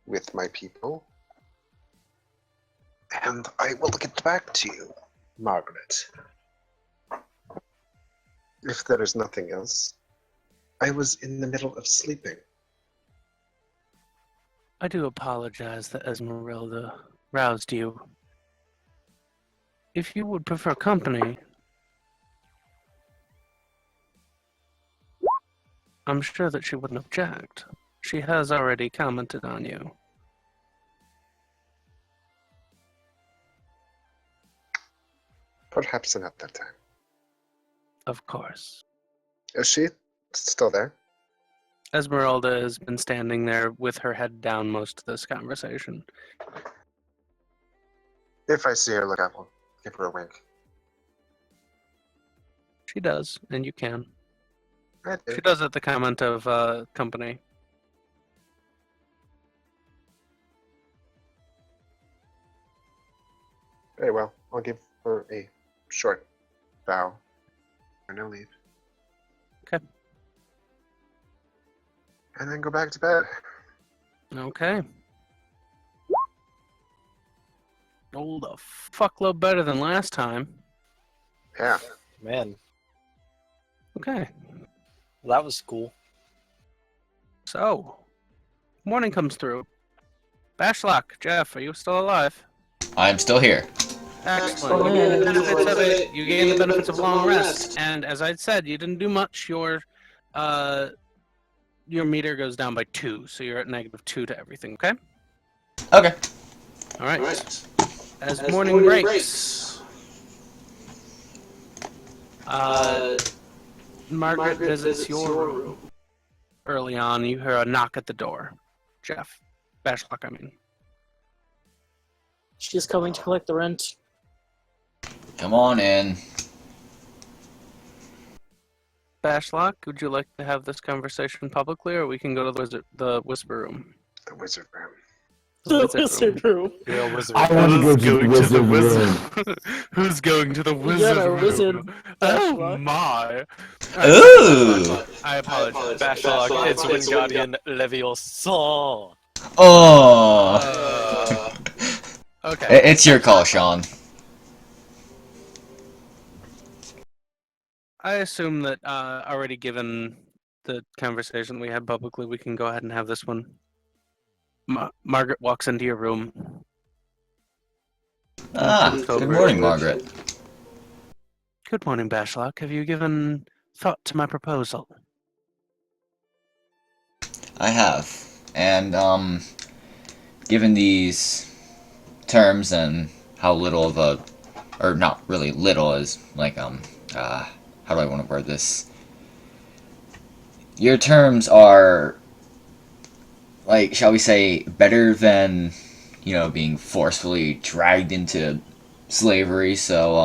with my people, and I will get back to you, Margaret. If there is nothing else, I was in the middle of sleeping. I do apologize that Esmeralda roused you. If you would prefer company, I'm sure that she wouldn't object. She has already commented on you. Perhaps another time. Of course. Is she still there? Esmeralda has been standing there with her head down most of this conversation. If I see her look up, I'll give her a wink. She does, and you can. I do. She does at the comment of company. Very well. I'll give her a short bow and no leave. Okay. And then go back to bed. Okay. Rolled a fuckload better than last time. Yeah. Man, Okay. that was cool. So, morning comes through. Bashlock, Jeff, are you still alive? I'm still here. Excellent. You gain the benefits of it. You gain the benefits of long rest. And as I said, you didn't do much. Your meter goes down by 2, so you're at -2 to everything. Okay. Okay. All right. As morning breaks, Margaret visits your room. Early on, you hear a knock at the door. Jeff, Bashlock, I mean. She's coming to collect the rent. Come on in. Bashlock, would you like to have this conversation publicly, or we can go to the whisper room? The wizard room. The wizard room. Real wizard. I want to go to the wizard room. Who's going to the We wizard got a room? wizard. Oh Bashlock. my! Ooh. I apologize. Bashlock, it's Wingardium Leviosa. Oh. Okay. It's your call, Sean. I assume that already given the conversation we had publicly, we can go ahead and have this one. Margaret walks into your room. Ah, good morning, Margaret. Good morning, Bashlock. Have you given thought to my proposal? I have. And, given these terms and how little of a, or not really little, is like, how do I want to word this? Your terms are, like, shall we say, better than, being forcefully dragged into slavery, so,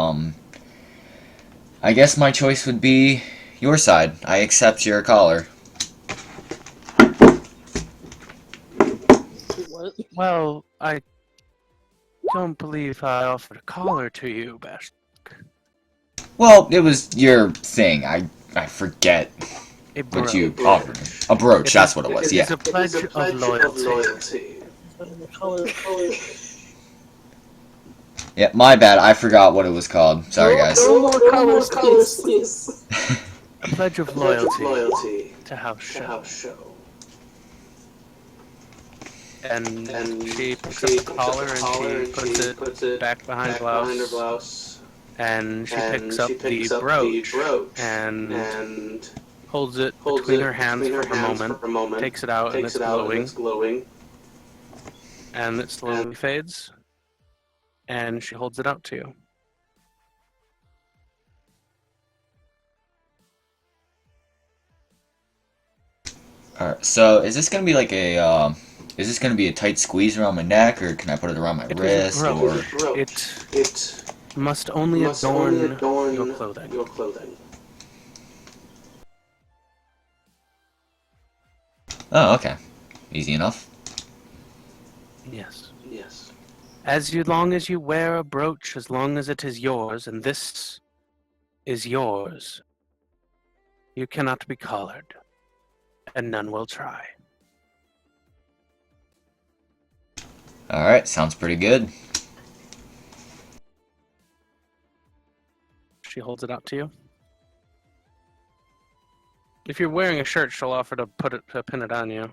I guess my choice would be your side. I accept your collar. Well, I don't believe I offered a collar to you, Bash. Well, it was your thing. I forget A what you brooch. offered me. A brooch, that's what it was, It yeah. is a pledge of loyalty. The color. Yeah, my bad, I forgot what it was called. Sorry, guys. No more colors, please. A pledge of loyalty to House Show. And she picks up the collar and she puts it back behind her blouse. And she picks up the brooch and holds it between her hands for a moment, takes it out, and it's glowing. And it slowly fades. And she holds it out to you. Alright, so is this gonna be like a, is this gonna be a tight squeeze around my neck, or can I put it around my It wrist, is a or... brooch. It must only adorn your clothing. Oh, okay. Easy enough. Yes. As long as you wear a brooch, as long as it is yours, and this is yours, you cannot be collared, and none will try. Alright, sounds pretty good. She holds it out to you. If you're wearing a shirt, she'll offer to pin it on you.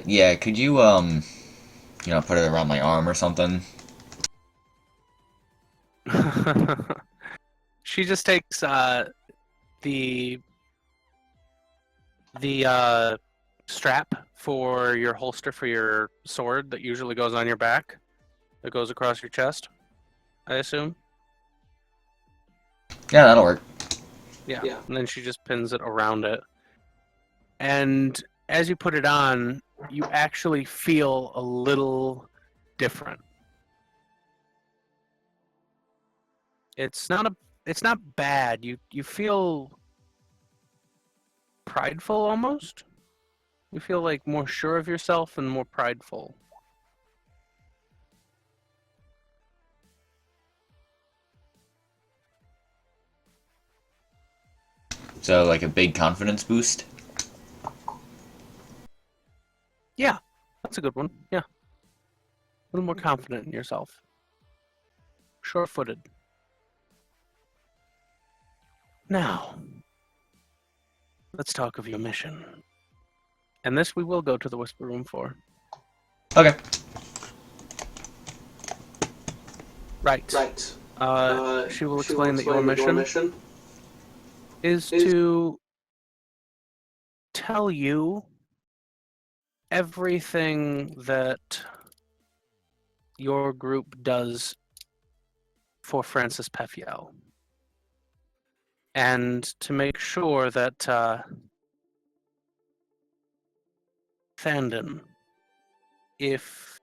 Yeah, could you, put it around my arm or something? She just takes the strap for your holster for your sword that usually goes on your back, that goes across your chest, I assume. Yeah, that'll work. Yeah. And then she just pins it around it. And as you put it on, you actually feel a little different. It's not bad. You feel prideful almost. You feel like more sure of yourself and more prideful. So, like a big confidence boost? Yeah, that's a good one. Yeah. A little more confident in yourself. Sure-footed. Now, let's talk of your mission. And this we will go to the Whisper Room for. Okay. Right. She will explain that your mission is to tell you everything that your group does for Francis Pefiel. And to make sure that Thandon, if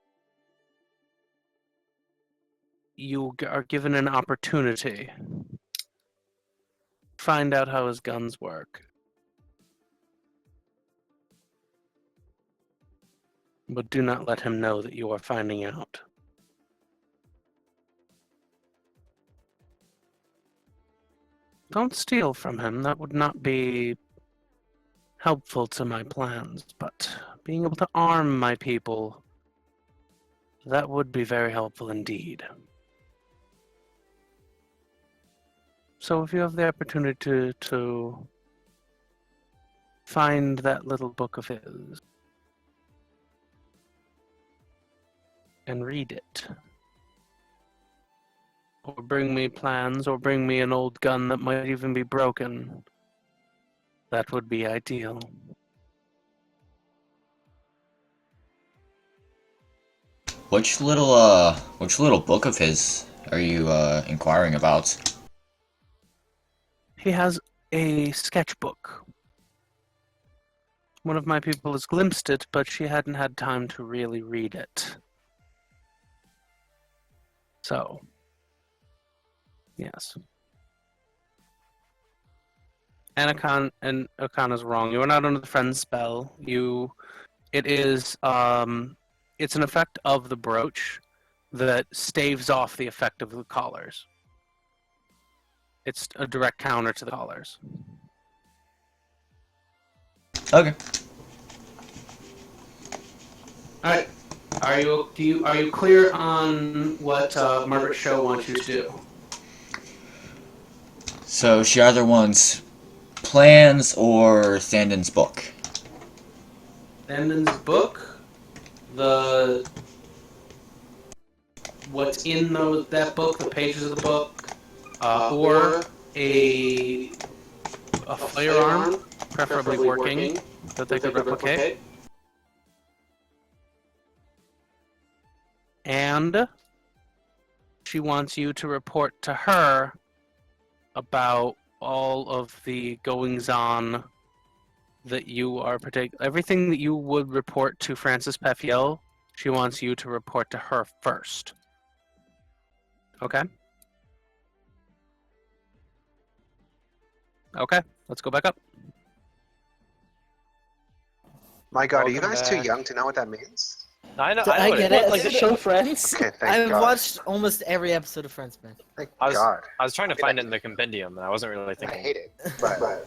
you are given an opportunity, find out how his guns work. But do not let him know that you are finding out. Don't steal from him. That would not be helpful to my plans, but being able to arm my people, that would be very helpful indeed. So if you have the opportunity to find that little book of his and read it, or bring me plans, or bring me an old gun that might even be broken, that would be ideal. Which little book of his are you, inquiring about? He has a sketchbook. One of my people has glimpsed it, but she hadn't had time to really read it. So, yes. Anacon and Okana's wrong. You are not under the friend spell. It is it's an effect of the brooch that staves off the effect of the collars. It's a direct counter to the collars. Okay. All right. Are you clear on what Margaret Show wants you to do? So she either wants plans or Thandon's book. Thandon's book, what's in that book, the pages of the book, or a firearm, preferably working, that they could replicate. And she wants you to report to her about all of the goings-on that you are everything that you would report to Frances Peffiel, she wants you to report to her first. Okay? Okay, let's go back up. My God, are you Welcome guys too back. young to know what that means? I know. So I know I what get it it. Like the show Friends? Okay, thank I've God. watched almost every episode of Friends, man. Thank I was- God. I was trying to find it in the compendium, and I wasn't really I thinking. hate it, but